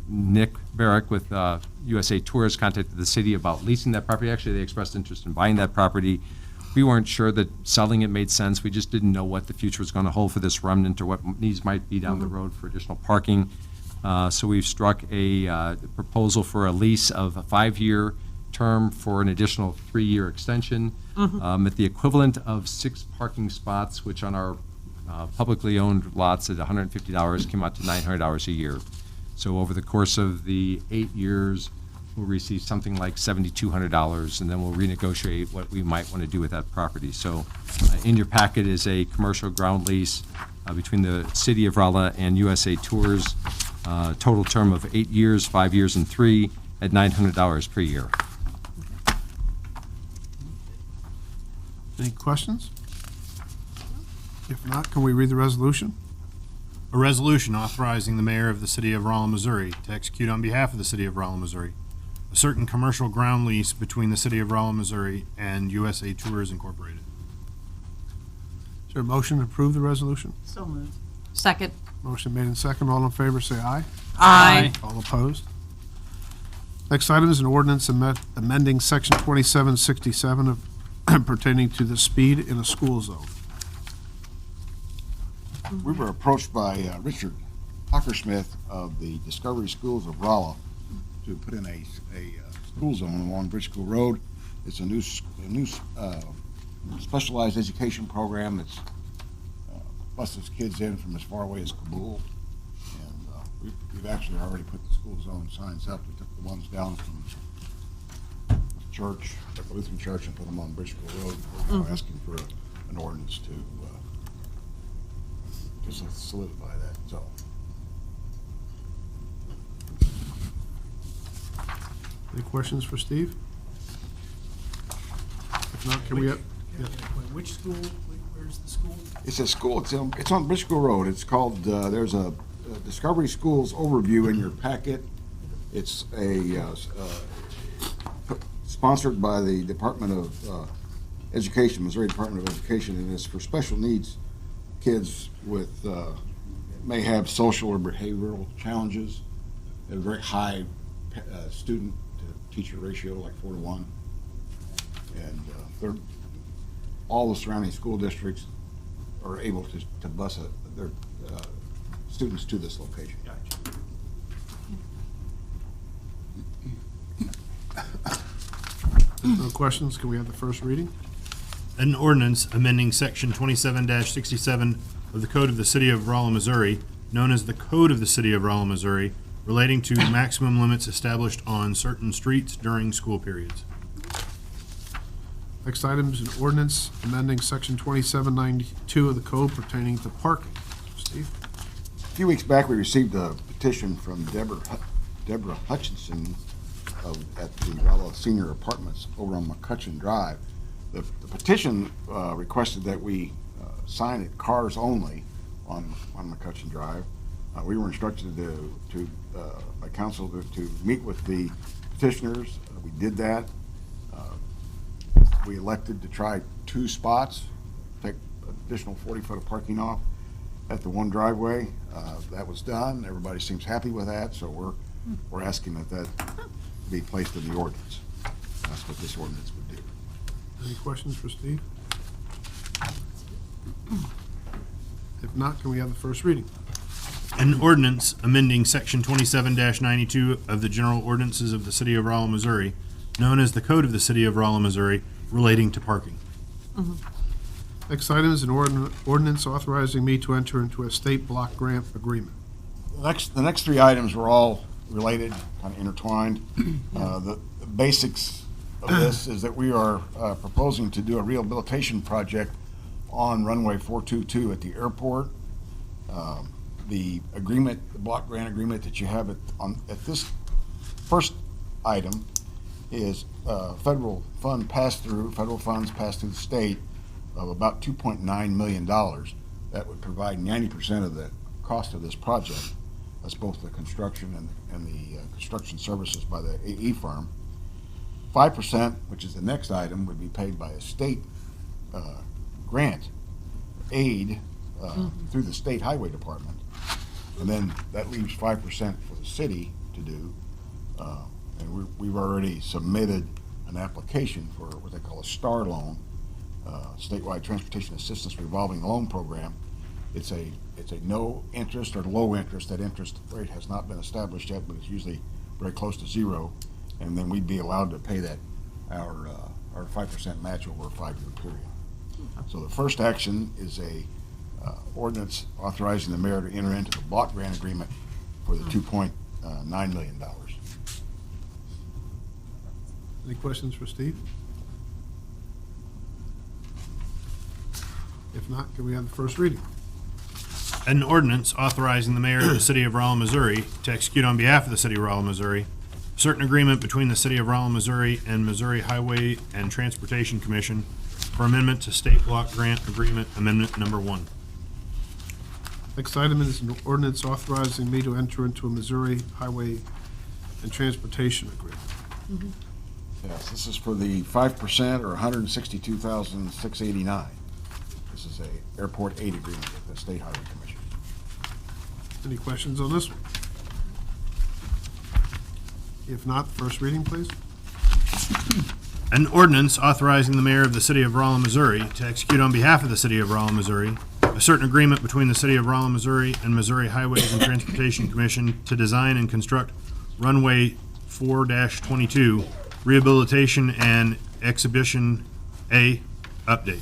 Nick Barrick with USA Tours contacted the city about leasing that property. Actually, they expressed interest in buying that property. We weren't sure that selling it made sense. We just didn't know what the future was going to hold for this remnant or what needs might be down the road for additional parking. So we've struck a proposal for a lease of a 5-year term for an additional 3-year extension at the equivalent of 6 parking spots, which on our publicly owned lots at $150 came out to $900 a year. So over the course of the 8 years, we'll receive something like $7,200, and then we'll renegotiate what we might want to do with that property. So in your packet is a commercial ground lease between the City of Rolla and USA Tours, total term of 8 years, 5 years, and 3 at $900 per year. Any questions? If not, can we read the resolution? A resolution authorizing the mayor of the city of Rolla, Missouri to execute on behalf of the city of Rolla, Missouri, a certain commercial ground lease between the city of Rolla, Missouri and USA Tours Incorporated. Is there a motion to approve the resolution? So moved. Second. Motion made in second. All in favor, say aye. Aye. All opposed? Next item is an ordinance amending section 2767 of pertaining to the speed in a school zone. We were approached by Richard Hockersmith of the Discovery Schools of Rolla to put in a school zone along Bridge School Road. It's a new specialized education program that's buses kids in from as far away as Kabul. And we've actually already put the school zone signs up. We took the ones down from the church, the Lutheran church, and put them on Bridge School Road. We're now asking for an ordinance to solidify that, so. Any questions for Steve? If not, can we, Which school, where's the school? It's a school, it's on Bridge School Road. It's called, there's a Discovery Schools overview in your packet. It's sponsored by the Department of Education, Missouri Department of Education, and it's for special needs kids with, may have social or behavioral challenges. They have a very high student to teacher ratio, like 4 to 1. And all the surrounding school districts are able to bus their students to this location. no questions, can we have the first reading? An ordinance amending section 27-67 of the Code of the City of Rolla, Missouri, known as the Code of the City of Rolla, Missouri, relating to maximum limits established on certain streets during school periods. Next item is an ordinance amending section 2792 of the code pertaining to parking. Steve? A few weeks back, we received a petition from Deborah Hutchinson at the Rolla Senior Apartments over on McCutcheon Drive. The petition requested that we sign it cars only on McCutcheon Drive. We were instructed by council to meet with the petitioners. We did that. We elected to try 2 spots, take additional 40 foot of parking off at the one driveway. That was done. Everybody seems happy with that, so we're asking that be placed in the ordinance. That's what this ordinance would do. Any questions for Steve? If not, can we have the first reading? An ordinance amending section 27-92 of the general ordinances of the City of Rolla, Missouri, known as the Code of the City of Rolla, Missouri, relating to parking. Next item is an ordinance authorizing me to enter into a state block grant agreement. The next 3 items were all related, kind of intertwined. The basics of this is that we are proposing to do a rehabilitation project on Runway 422 at the airport. The agreement, the block grant agreement that you have at this first item is federal funds passed through the state of about $2.9 million. That would provide 90% of the cost of this project. That's both the construction and the construction services by the AE firm. 5%, which is the next item, would be paid by a state grant aid through the state highway department. And then that leaves 5% for the city to do. And we've already submitted an application for what they call a STAR loan, statewide transportation assistance revolving loan program. It's a no interest or low interest. That interest rate has not been established yet, but it's usually very close to 0. And then we'd be allowed to pay that our 5% match over a 5-year period. So the first action is a ordinance authorizing the mayor to enter into the block grant agreement for the $2.9 million. Any questions for Steve? If not, can we have the first reading? An ordinance authorizing the mayor of the City of Rolla, Missouri to execute on behalf of the City of Rolla, Missouri, a certain agreement between the City of Rolla, Missouri and Missouri Highway and Transportation Commission for amendment to State Block Grant Agreement Amendment Number 1. Next item is an ordinance authorizing me to enter into a Missouri Highway and Transportation Agreement. Yes, this is for the 5% or $162,689. This is a airport aid agreement with the State Highway Commission. Any questions on this one? If not, first reading, please. An ordinance authorizing the mayor of the city of Rolla, Missouri to execute on behalf of the city of Rolla, Missouri, a certain agreement between the city of Rolla, Missouri and Missouri Highways and Transportation Commission to design and construct Runway 4-22 Rehabilitation and Exhibition A update.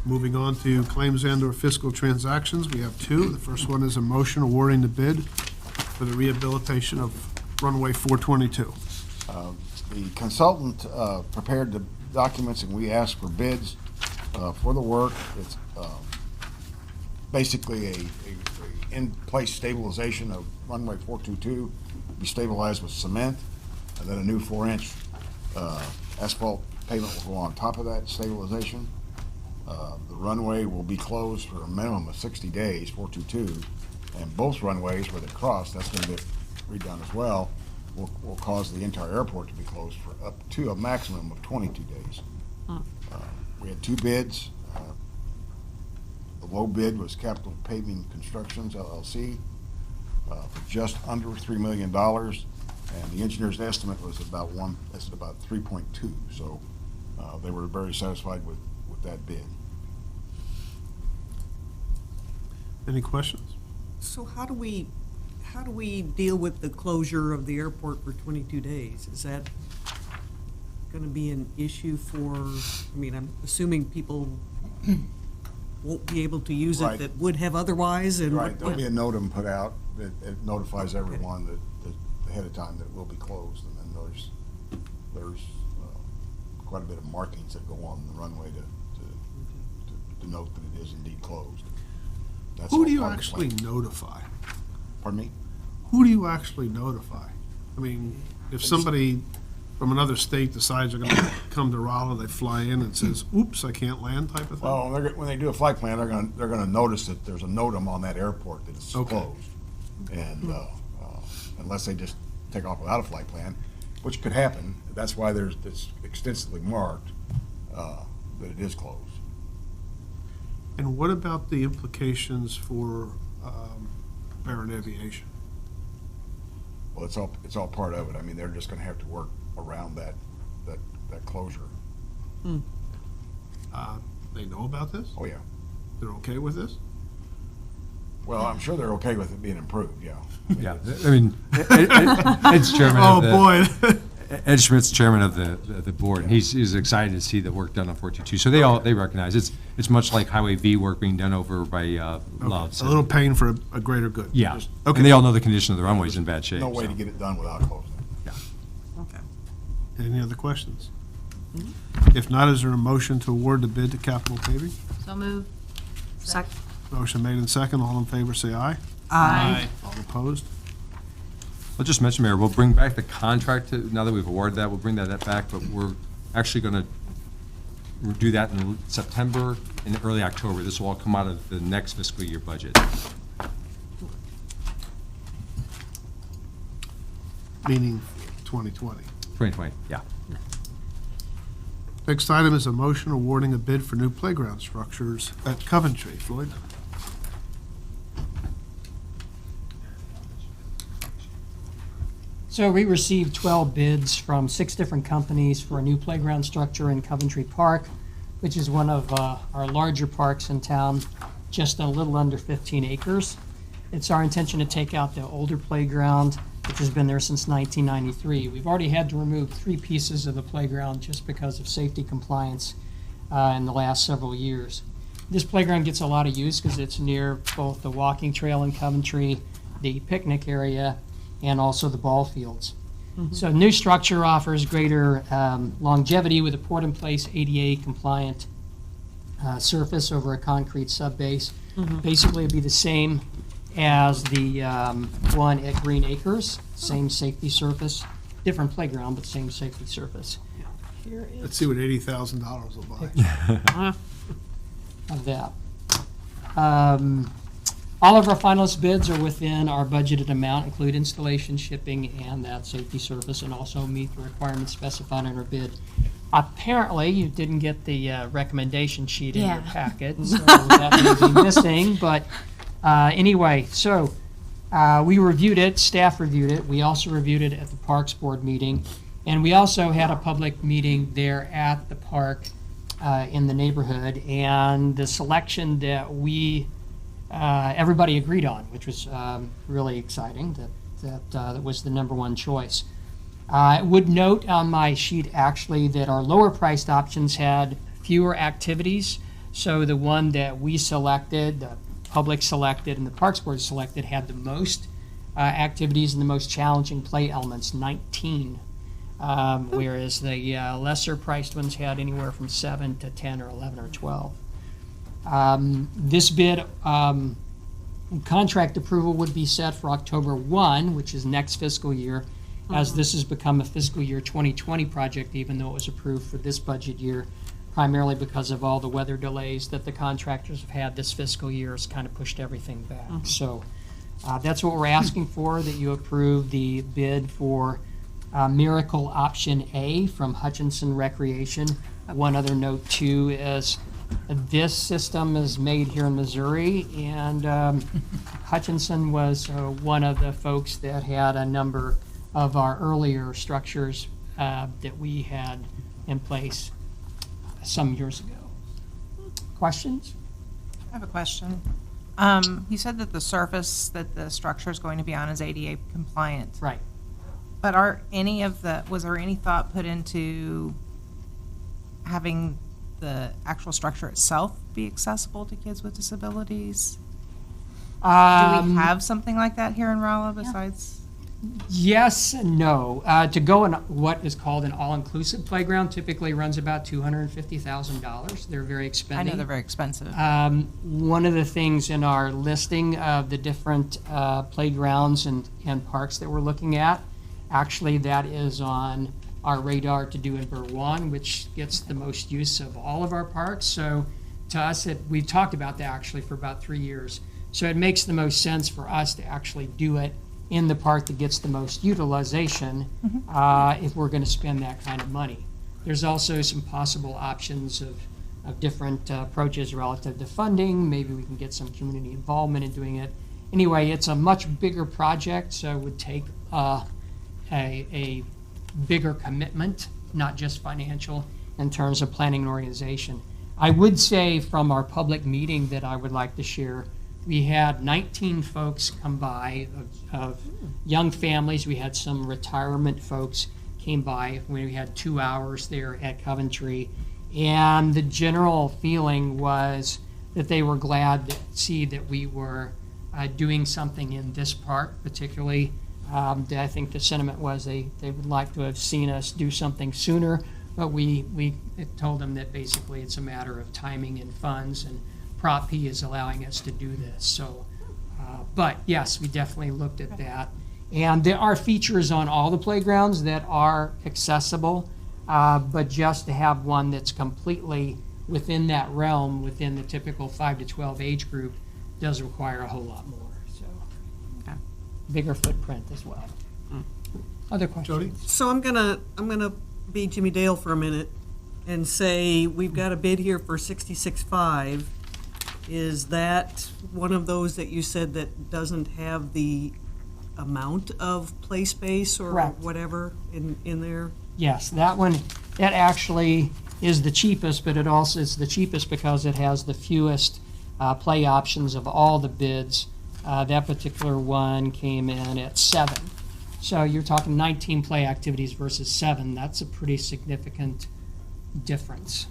Moving on to claims and/or fiscal transactions, we have two. The first one is a motion awarding the bid for the rehabilitation of Runway 422. The consultant prepared the documents, and we asked for bids for the work. It's basically a in-place stabilization of runway 422, be stabilized with cement, and then a new 4-inch asphalt pavement will go on top of that stabilization. The runway will be closed for a minimum of 60 days, 422, and both runways where they cross, that's going to get redone as well, will cause the entire airport to be closed for up to a maximum of 22 days. We had two bids. The low bid was Capital Paving Constructions, LLC, for just under $3 million, and the engineer's estimate was about 3.2, so they were very satisfied with that bid. Any questions? So how do we deal with the closure of the airport for 22 days? Is that going to be an issue for, I mean, I'm assuming people won't be able to use it Right. that would have otherwise, and Right, there'll be a NOTAM put out that it notifies everyone that ahead of time that it will be closed, and then there's quite a bit of markings that go on the runway to note that it is indeed closed. That's Who all do you part of the actually plan. notify? Pardon me? Who do you actually notify? I mean, if somebody from another state decides they're going to come to Rolla, they fly in and says, oops, I can't land type of thing? Well, when they do a flight plan, they're gonna notice that there's a NOTAM on that airport that it's Okay. closed. And unless they just take off without a flight plan, which could happen, that's why it's extensively marked that it is closed. And what about the implications for Barron Aviation? Well, it's all part of it. I mean, they're just gonna have to work around that closure. They know about this? Oh, yeah. They're okay with this? Well, I'm sure they're okay with it being improved, yeah. Yeah, I mean, Ed's chairman Oh, of the, boy. Ed Schmidt's chairman of the board, and he's excited to see the work done on 422. So they recognize it's much like Highway V work being done over by Love's. A little pain for a greater good. Yeah, Just- and they all know the condition of the runway's in bad shape. No way so. to get it done without closing it. Okay. Any other questions? If not, is there a motion to award the bid to Capital Paving? So move. Second. Motion made in second. All in favor, say aye. Aye. All opposed? I'll just mention, Mayor, we'll bring back the contract, now that we've awarded that, we'll bring that back, but we're actually going to do that in September and early October. This will all come out of the next fiscal year budget. Meaning 2020. 2020, yeah. Next item is a motion awarding a bid for new playground structures at Coventry. Floyd? So we received 12 bids from 6 different companies for a new playground structure in Coventry Park, which is one of our larger parks in town, just a little under 15 acres. It's our intention to take out the older playground, which has been there since 1993. We've already had to remove 3 pieces of the playground just because of safety compliance in the last several years. This playground gets a lot of use because it's near both the walking trail in Coventry, the picnic area, and also the ball fields. So new structure offers greater longevity with a port-in-place ADA compliant surface over a concrete subbase. Basically, it'd be the same as the one at Green Acres, same safety surface, different playground, but same safety surface. Here Let's is see what $80,000 will buy. of that. All of our finalist bids are within our budgeted amount, include installation, shipping, and that safety surface, and also meet the requirements specified in our bid. Apparently, you didn't get the recommendation sheet in your Yeah. packet, so that may be missing. But anyway, so we reviewed it, staff reviewed it. We also reviewed it at the Parks Board meeting. And we also had a public meeting there at the park in the neighborhood. And the selection that everybody agreed on, which was really exciting, that was the number one choice. I would note on my sheet actually that our lower priced options had fewer activities. So the one that we selected, the public selected, and the Parks Board selected had the most activities and the most challenging play elements, 19. Whereas the lesser priced ones had anywhere from 7 to 10 or 11 or 12. This bid contract approval would be set for October 1, which is next fiscal year, as this has become a fiscal year 2020 project, even though it was approved for this budget year, primarily because of all the weather delays that the contractors have had this fiscal year has kind of pushed everything back. So that's what we're asking for, that you approve the bid for Miracle Option A from Hutchinson Recreation. One other note too is this system is made here in Missouri, and Hutchinson was one of the folks that had a number of our earlier structures that we had in place some years ago. Questions? I have a question. You said that the surface that the structure is going to be on is ADA compliant. Right. But was there any thought put into having the actual structure itself be accessible to kids with disabilities? Do we have something like that here in Rolla besides? Yes and no. To go in what is called an all-inclusive playground typically runs about $250,000. They're very I expensive. know they're very expensive. One of the things in our listing of the different playgrounds and parks that we're looking at, actually that is on our radar to do in Berwan, which gets the most use of all of our parks. So to us, we've talked about that actually for about 3 years. So it makes the most sense for us to actually do it in the park that gets the most utilization if we're going to spend that kind of money. There's also some possible options of different approaches relative to funding. Maybe we can get some community involvement in doing it. Anyway, it's a much bigger project, so it would take a bigger commitment, not just financial, in terms of planning and organization. I would say from our public meeting that I would like to share, we had 19 folks come by of young families. We had some retirement folks came by. We had 2 hours there at Coventry. And the general feeling was that they were glad to see that we were doing something in this park, particularly. I think the sentiment was they would like to have seen us do something sooner, but we told them that basically it's a matter of timing and funds, and Prop P is allowing us to do this. So, but yes, we definitely looked at that. And there are features on all the playgrounds that are accessible, but just to have one that's completely within that realm, within the typical 5 to 12 age group, does require a whole lot more. So, bigger footprint as well. Other questions? Jody? So I'm gonna be Jimmy Dale for a minute and say we've got a bid here for 66.5. Is that one of those that you said that doesn't have the amount of play space or Correct. whatever in there? Yes, that one, that actually is the cheapest, but it also is the cheapest because it has the fewest play options of all the bids. That particular one came in at 7. So you're talking 19 play activities versus 7. That's a pretty significant difference.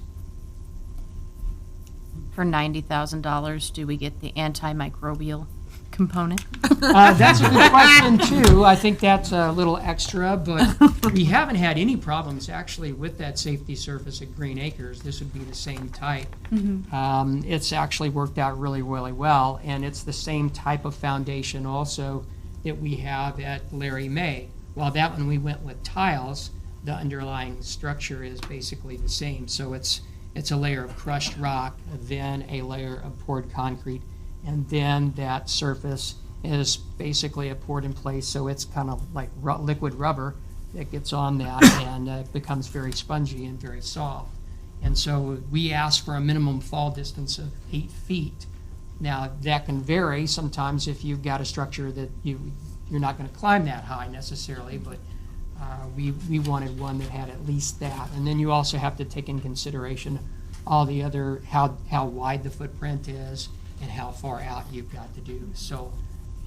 For $90,000, do we get the antimicrobial component? That's a good question too. I think that's a little extra, but we haven't had any problems actually with that safety surface at Green Acres. This would be the same type. It's actually worked out really, really well, and it's the same type of foundation also that we have at Larry May. While that one we went with tiles, the underlying structure is basically the same. So it's a layer of crushed rock, then a layer of poured concrete, and then that surface is basically a poured in place, so it's kind of like liquid rubber that gets on that, and it becomes very spongy and very soft. And so we ask for a minimum fall distance of 8 feet. Now, that can vary sometimes if you've got a structure that you're not going to climb that high necessarily, but we wanted one that had at least that. And then you also have to take in consideration all the other, how wide the footprint is and how far out you've got to do. So,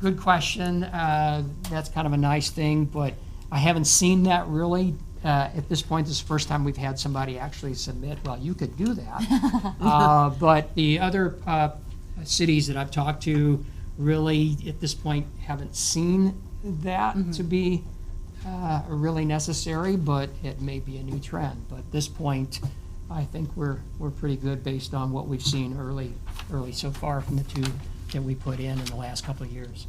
good question. That's kind of a nice thing, but I haven't seen that really. At this point, this is the first time we've had somebody actually submit, well, you could do that. But the other cities that I've talked to really, at this point, haven't seen that to be really necessary, but it may be a new trend. But at this point, I think we're pretty good based on what we've seen early so far from the two that we put in the last couple of years.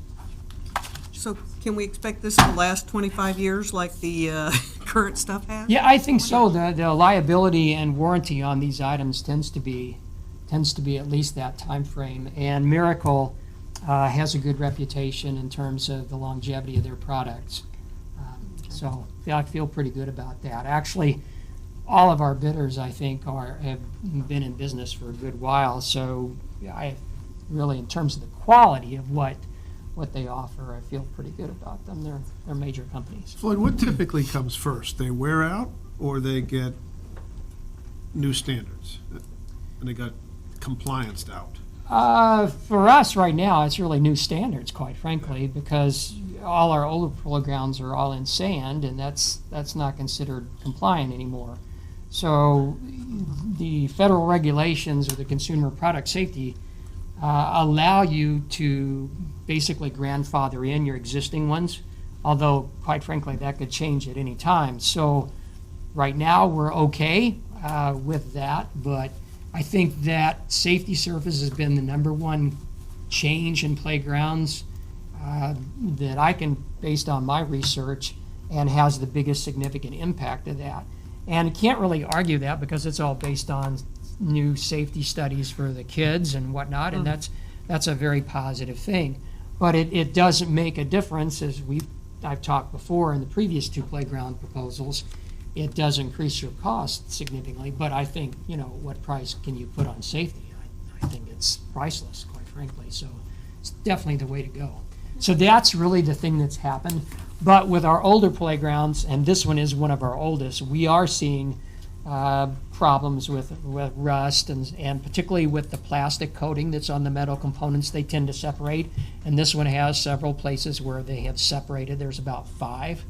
So can we expect this to last 25 years like the current stuff has? Yeah, I think so. The liability and warranty on these items tends to be at least that time frame. And Miracle has a good reputation in terms of the longevity of their products. So yeah, I feel pretty good about that. Actually, all of our bidders, I think, have been in business for a good while. So I really, in terms of the quality of what they offer, I feel pretty good about them. They're major companies. Floyd, what typically comes first? They wear out or they get new standards? And they got complianced out? For us right now, it's really new standards, quite frankly, because all our older playgrounds are all in sand, and that's not considered compliant anymore. So the federal regulations or the Consumer Product Safety allow you to basically grandfather in your existing ones, although quite frankly that could change at any time. So right now we're okay with that, but I think that safety surface has been the number one change in playgrounds that I can, based on my research, and has the biggest significant impact of that. And you can't really argue that because it's all based on new safety studies for the kids and whatnot, and that's a very positive thing. But it doesn't make a difference, as I've talked before in the previous two playground proposals. It does increase your cost significantly, but I think, what price can you put on safety? I think it's priceless, quite frankly, so it's definitely the way to go. So that's really the thing that's happened. But with our older playgrounds, and this one is one of our oldest, we are seeing problems with rust and particularly with the plastic coating that's on the metal components. They tend to separate, and this one has several places where they have separated. There's about 5.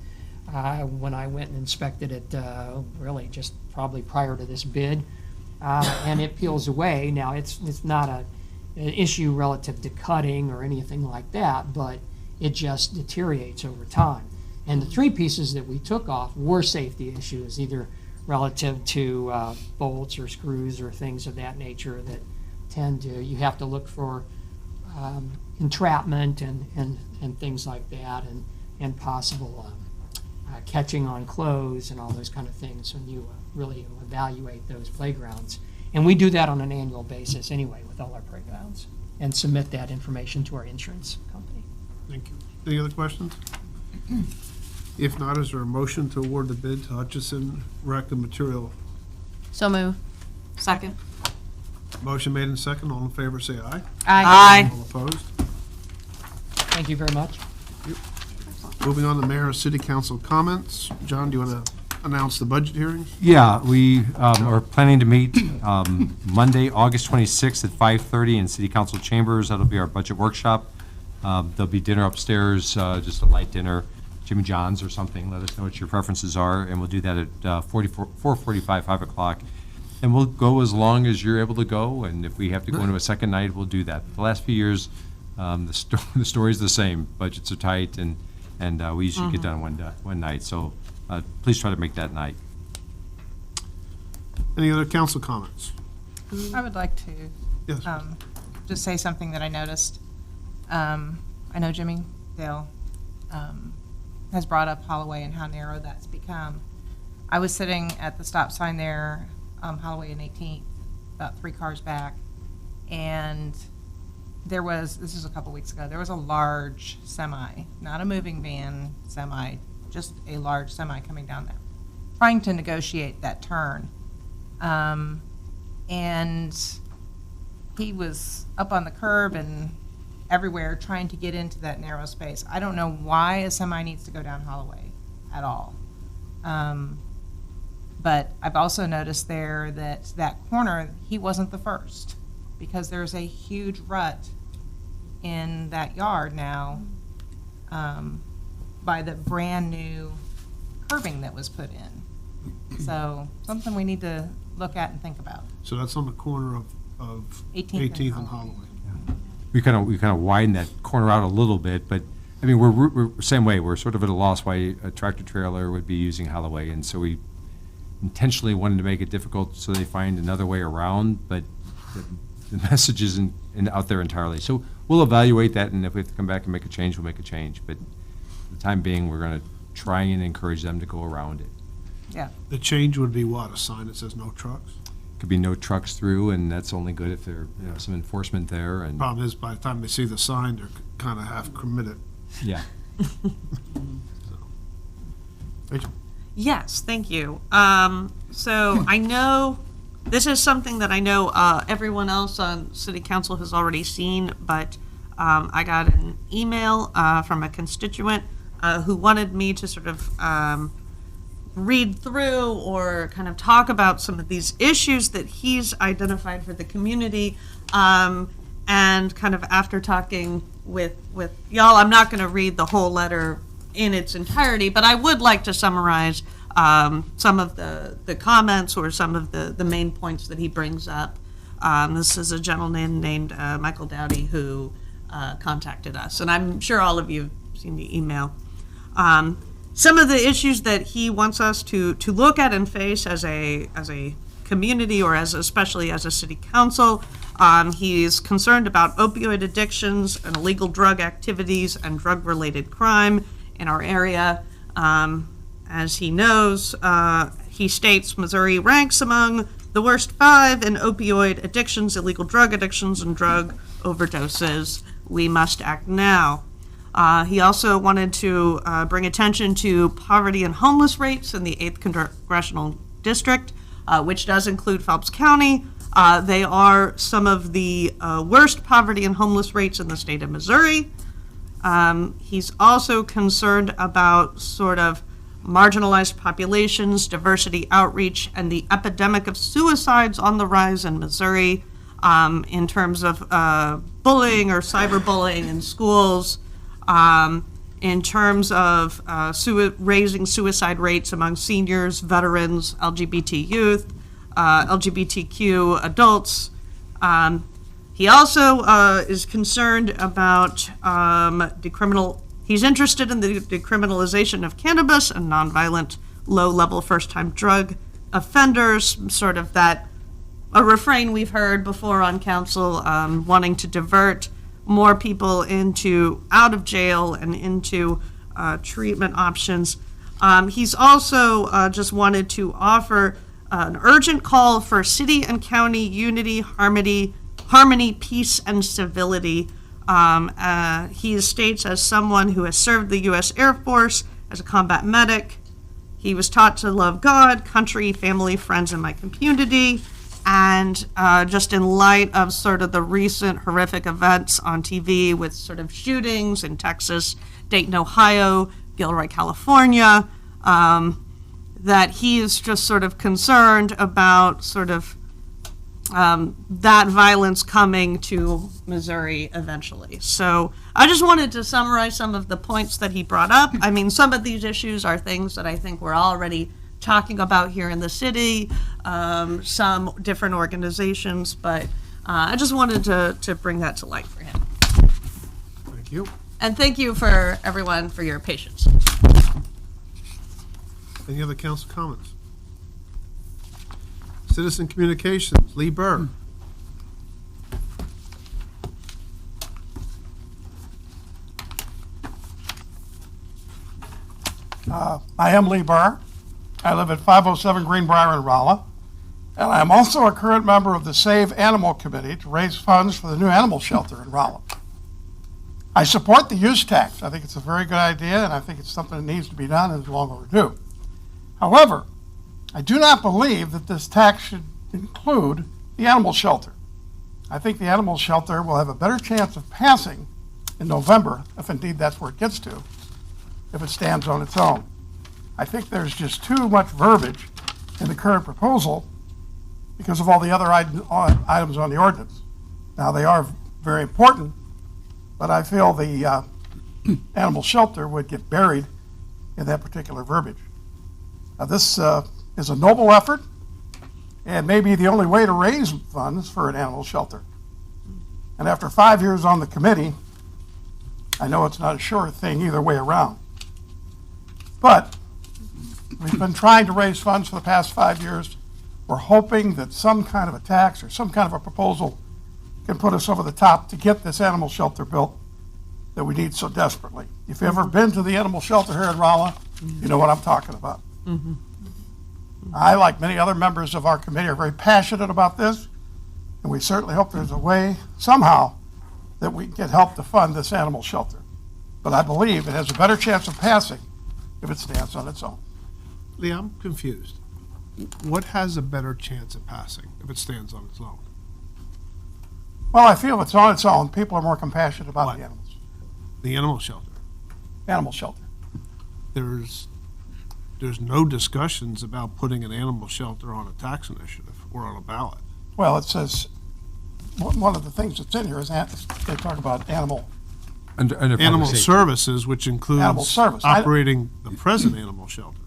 When I went and inspected it, really just probably prior to this bid, and it peels away. Now, it's not an issue relative to cutting or anything like that, but it just deteriorates over time. And the 3 pieces that we took off were safety issues, either relative to bolts or screws or things of that nature that you have to look for entrapment and things like that, and possible catching on clothes and all those kind of things when you really evaluate those playgrounds. And we do that on an annual basis anyway with all our playgrounds and submit that information to our insurance company. Thank you. Any other questions? If not, is there a motion to award the bid to Hutchison Rec and Material? So move. Second. Motion made and second. All in favor, say aye. Aye. All opposed? Thank you very much. Moving on to Mayor and City Council comments. John, do you want to announce the budget hearings? Yeah, we are planning to meet Monday, August 26th at 5:30 in City Council chambers. That'll be our budget workshop. There'll be dinner upstairs, just a light dinner, Jimmy John's or something. Let us know what your preferences are, and we'll do that at 4:45, 5 o'clock. And we'll go as long as you're able to go, and if we have to go into a second night, we'll do that. The last few years, the story's the same. Budgets are tight, and we usually get done one night. So please try to make that night. Any other council comments? I would like to Yes. just say something that I noticed. I know Jimmy Dale has brought up Holloway and how narrow that's become. I was sitting at the stop sign there, Holloway and 18th, about 3 cars back, and this was a couple weeks ago, there was a large semi, not a moving van, semi just a large semi coming down there, trying to negotiate that turn. And he was up on the curb and everywhere trying to get into that narrow space. I don't know why a semi needs to go down Holloway at all. But I've also noticed there that that corner, he wasn't the first, because there's a huge rut in that yard now by the brand-new curbing that was put in. So something we need to look at and think about. So that's on the corner of 18th and Holloway. We kind of widened that corner out a little bit, but, I mean, we're same way. We're sort of at a loss why a tractor trailer would be using Holloway, and so we intentionally wanted to make it difficult so they find another way around, but the message isn't out there entirely. So we'll evaluate that, and if we have to come back and make a change, we'll make a change. But for the time being, we're going to try and encourage them to go around it. Yeah. The change would be what, a sign that says no trucks? Could be no trucks through, and that's only good if there, some enforcement there. And Problem is, by the time they see the sign, they're kind of half committed. yeah, Rachel? Yes, thank you. So I know, this is something that I know everyone else on city council has already seen, but I got an email from a constituent who wanted me to sort of read through or kind of talk about some of these issues that he's identified for the community. And kind of after talking with y'all, I'm not going to read the whole letter in its entirety, but I would like to summarize some of the comments or some of the main points that he brings up. This is a gentleman named Michael Dowdy who contacted us, and I'm sure all of you have seen the email. Some of the issues that he wants us to look at and face as a community, or especially as a city council. He's concerned about opioid addictions and illegal drug activities and drug-related crime in our area. As he knows, he states Missouri ranks among the worst 5 in opioid addictions, illegal drug addictions, and drug overdoses. We must act now. He also wanted to bring attention to poverty and homeless rates in the 8th Congressional District, which does include Phelps County. They are some of the worst poverty and homeless rates in the state of Missouri. He's also concerned about sort of marginalized populations, diversity outreach, and the epidemic of suicides on the rise in Missouri in terms of bullying or cyberbullying in schools, in terms of raising suicide rates among seniors, veterans, LGBT youth, LGBTQ adults. He also is concerned about he's interested in the decriminalization of cannabis and nonviolent low-level first-time drug offenders, sort of a refrain we've heard before on council, wanting to divert more people out of jail and into treatment options. He's also just wanted to offer an urgent call for city and county unity, harmony, peace, and civility. He states, as someone who has served the U.S. Air Force as a combat medic, he was taught to love God, country, family, friends, and my community. And just in light of sort of the recent horrific events on TV with sort of shootings in Texas, Dayton, Ohio, Gilroy, California, that he is just sort of concerned about sort of that violence coming to Missouri eventually. So I just wanted to summarize some of the points that he brought up. I mean, some of these issues are things that I think we're already talking about here in the city, some different organizations, but I just wanted to bring that to light for him. Thank you. And thank you for everyone for your patience. Any other council comments? Citizen Communications, Lee Burr. I am Lee Burr. I live at 507 Greenbrier in Rolla, and I am also a current member of the Save Animal Committee to raise funds for the new animal shelter in Rolla. I support the use tax. I think it's a very good idea, and I think it's something that needs to be done and is long overdue. However, I do not believe that this tax should include the animal shelter. I think the animal shelter will have a better chance of passing in November, if indeed that's where it gets to, if it stands on its own. I think there's just too much verbiage in the current proposal because of all the other items on the ordinance. Now, they are very important, but I feel the animal shelter would get buried in that particular verbiage. Now, this is a noble effort and maybe the only way to raise funds for an animal shelter. And after 5 years on the committee, I know it's not a sure thing either way around. But we've been trying to raise funds for the past 5 years. We're hoping that some kind of a tax or some kind of a proposal can put us over the top to get this animal shelter built that we need so desperately. If you've ever been to the animal shelter here in Rolla, you know what I'm talking about. I, like many other members of our committee, are very passionate about this, and we certainly hope there's a way, somehow, that we can get help to fund this animal shelter. But I believe it has a better chance of passing if it stands on its own. Lee, I'm confused. What has a better chance of passing if it stands on its own? Well, I feel if it's on its own, people are more compassionate about What? the animals. The animal shelter. Animal shelter. There's no discussions about putting an animal shelter on a tax initiative or on a ballot. Well, it says, one of the things that's in here is they talk about animal. Under public Animal safety. services, which includes Animal service. operating the present animal shelter.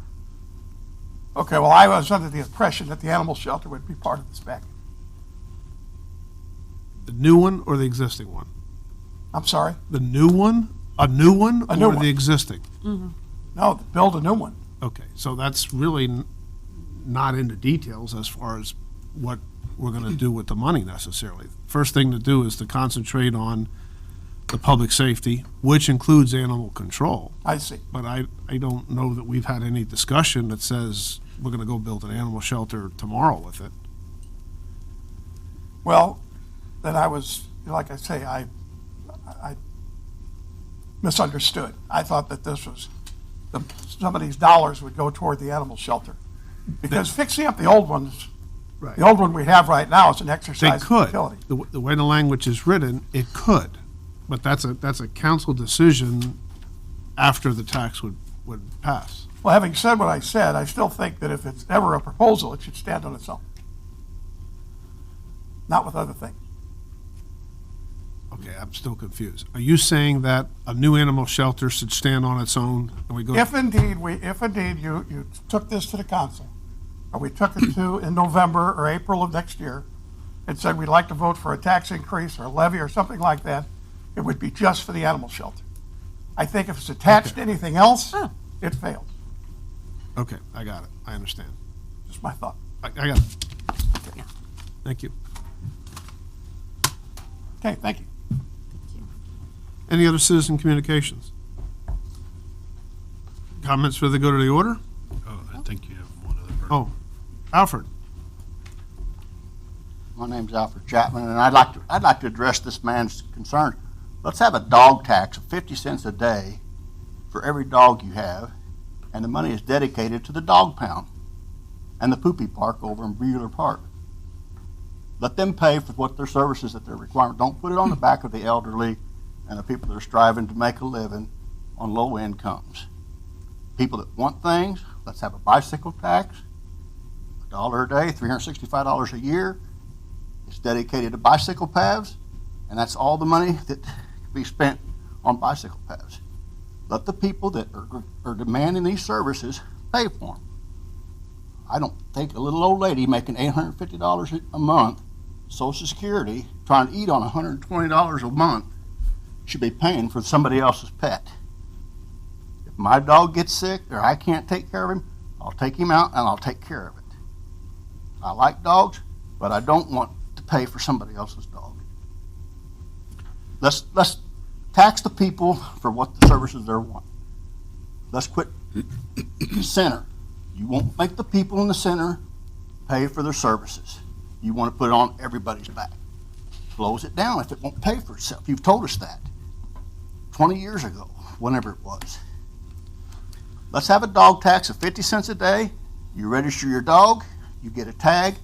Okay, well, I was under the impression that the animal shelter would be part of this package. The new one or the existing one? I'm sorry? The new one? A new one A new or one. the existing? No, build a new one. Okay, so that's really not into details as far as what we're going to do with the money necessarily. First thing to do is to concentrate on the public safety, which includes animal control. I see. But I don't know that we've had any discussion that says we're going to go build an animal shelter tomorrow with it. Well, then I was, like I say, I misunderstood. I thought that this was, some of these dollars would go toward the animal shelter. Because fixing up the old ones, Right. the old one we have right now is an They exercise in could. utility. The way the language is written, it could. But that's a council decision after the tax would pass. Well, having said what I said, I still think that if it's ever a proposal, it should stand on its own. Not with other things. Okay, I'm still confused. Are you saying that a new animal shelter should stand on its own and we go? If indeed you took this to the council, or we took it to in November or April of next year, and said we'd like to vote for a tax increase or a levy or something like that, it would be just for the animal shelter. I think if it's attached to anything else, it fails. Okay, I got it. I understand. Just my thought. I got it. Thank you. Okay, thank you. Any other citizen communications? Comments for the go to the order? Oh, I think you have one other person. Oh, Alfred. My name's Alfred Chapman, and I'd like to address this man's concern. Let's have a dog tax of 50 cents a day for every dog you have, and the money is dedicated to the dog pound and the poopy park over in Brewer Park. Let them pay for what their services that they're requiring. Don't put it on the back of the elderly and the people that are striving to make a living on low incomes. People that want things, let's have a bicycle tax, $1 a day, $365 a year. It's dedicated to bicycle paths, and that's all the money that can be spent on bicycle paths. Let the people that are demanding these services pay for them. I don't think a little old lady making $850 a month, Social Security, trying to eat on $120 a month, should be paying for somebody else's pet. If my dog gets sick or I can't take care of him, I'll take him out and I'll take care of it. I like dogs, but I don't want to pay for somebody else's dog. Let's tax the people for what the services they want. Let's quit the center. You won't make the people in the center pay for their services. You want to put it on everybody's back. Close it down if it won't pay for itself. You've told us that. 20 years ago, whenever it was. Let's have a dog tax of 50 cents a day. You register your dog, you get a tag,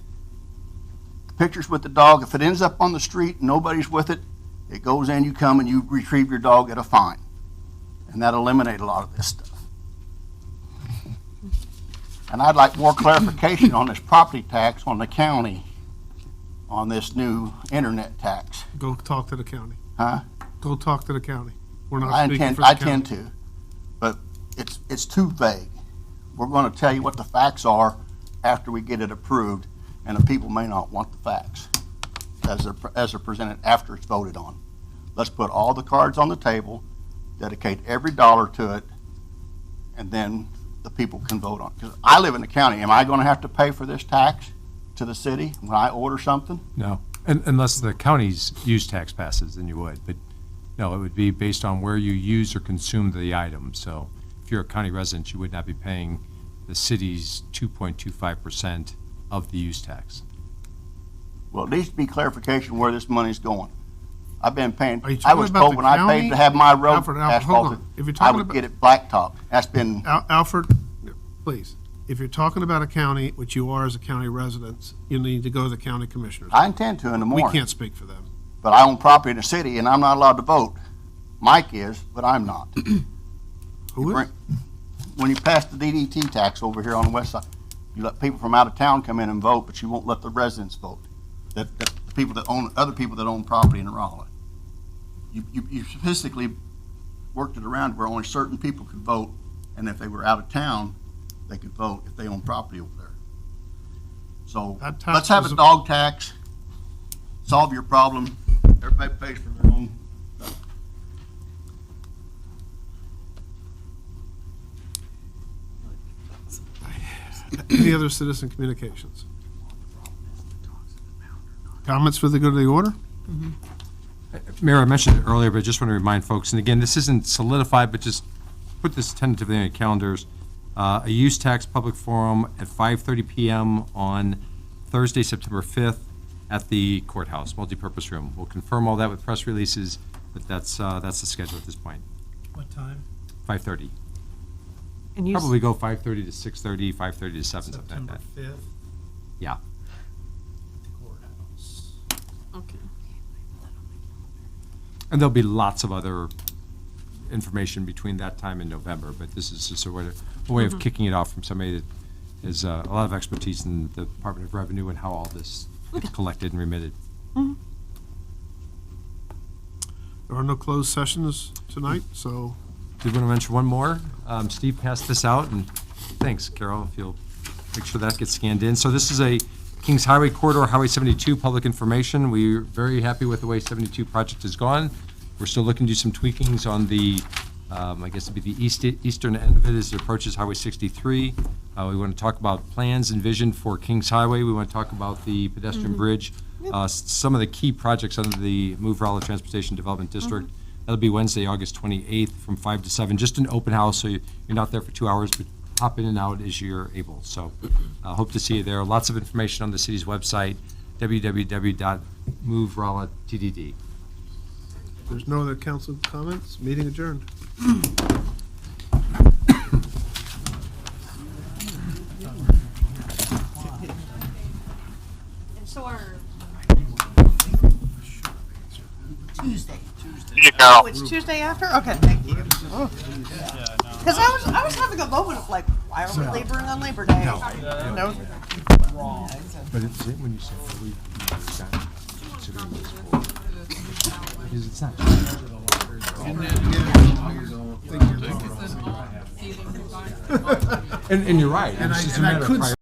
pictures with the dog. If it ends up on the street and nobody's with it, it goes in, you come and you retrieve your dog at a fine. And that'll eliminate a lot of this stuff. And I'd like more clarification on this property tax on the county, on this new internet tax. Go talk to the county. Huh? Go talk to the county. We're not I speaking intend, for the I county. tend to, but it's too vague. We're going to tell you what the facts are after we get it approved, and the people may not want the facts as they're presented after it's voted on. Let's put all the cards on the table, dedicate every dollar to it, and then the people can vote on it. Because I live in the county. Am I going to have to pay for this tax to the city when I order something? No, unless the county's use tax passes, then you would. But no, it would be based on where you use or consume the item. So if you're a county resident, you would not be paying the city's 2.25% of the use tax. Well, it needs to be clarification where this money's going. I've been paying, Are you I talking was about told the when I county? paid to have my road Alfred, hold asphalted, on. If you're I talking would about- get it blacktop. That's been, Alfred, please, if you're talking about a county, which you are as a county resident, you need to go to the county commissioners. I intend to in the We morning. can't speak for them. But I own property in the city and I'm not allowed to vote. Mike is, but I'm not. Who is? When you pass the DDT tax over here on the west side, you let people from out of town come in and vote, but you won't let the residents vote. The people that own, other people that own property in Rolla. You statistically worked it around where only certain people could vote, and if they were out of town, they could vote if they own property over there. So That tax let's have was a a- dog tax, solve your problem, everybody pays for their own stuff. Any other citizen communications? Comments for the good of the order? Mayor, I mentioned it earlier, but I just want to remind folks, and again, this isn't solidified, but just put this tentatively on your calendars. A use tax public forum at 5:30 PM on Thursday, September 5th at the courthouse, multipurpose room. We'll confirm all that with press releases, but that's the schedule at this point, What time? 5:30. And you, Probably go 5:30 to 6:30, 5:30 to 7, something like September that. 5th, Yeah. the courthouse. okay. And there'll be lots of other information between that time and November, but this is just a way of kicking it off from somebody that has a lot of expertise in the Department of Revenue and how all this gets collected and remitted. There are no closed sessions tonight, so Did want to mention one more. Steve passed this out, and thanks, Carol, if you'll make sure that gets scanned in. So this is a Kings Highway Corridor, Highway 72, public information. We're very happy with the way 72 project has gone. We're still looking to do some tweakings on the, I guess it'd be the eastern end of it as it approaches Highway 63. We want to talk about plans and vision for Kings Highway. We want to talk about the pedestrian bridge, some of the key projects under the Move Rolla Transportation Development District. That'll be Wednesday, August 28th from 5 to 7, just an open house, so you're not there for 2 hours, but hop in and out as you're able. So hope to see you there. Lots of information on the city's website, www.moverolla.tdd. there's no other council comments. Meeting adjourned. So our Oh, it's Tuesday after? Okay, thank you. Because I was having a moment of like, why are we laboring on Labor Day? No. But it's when you say, because it's not. And you're right. It's just a matter of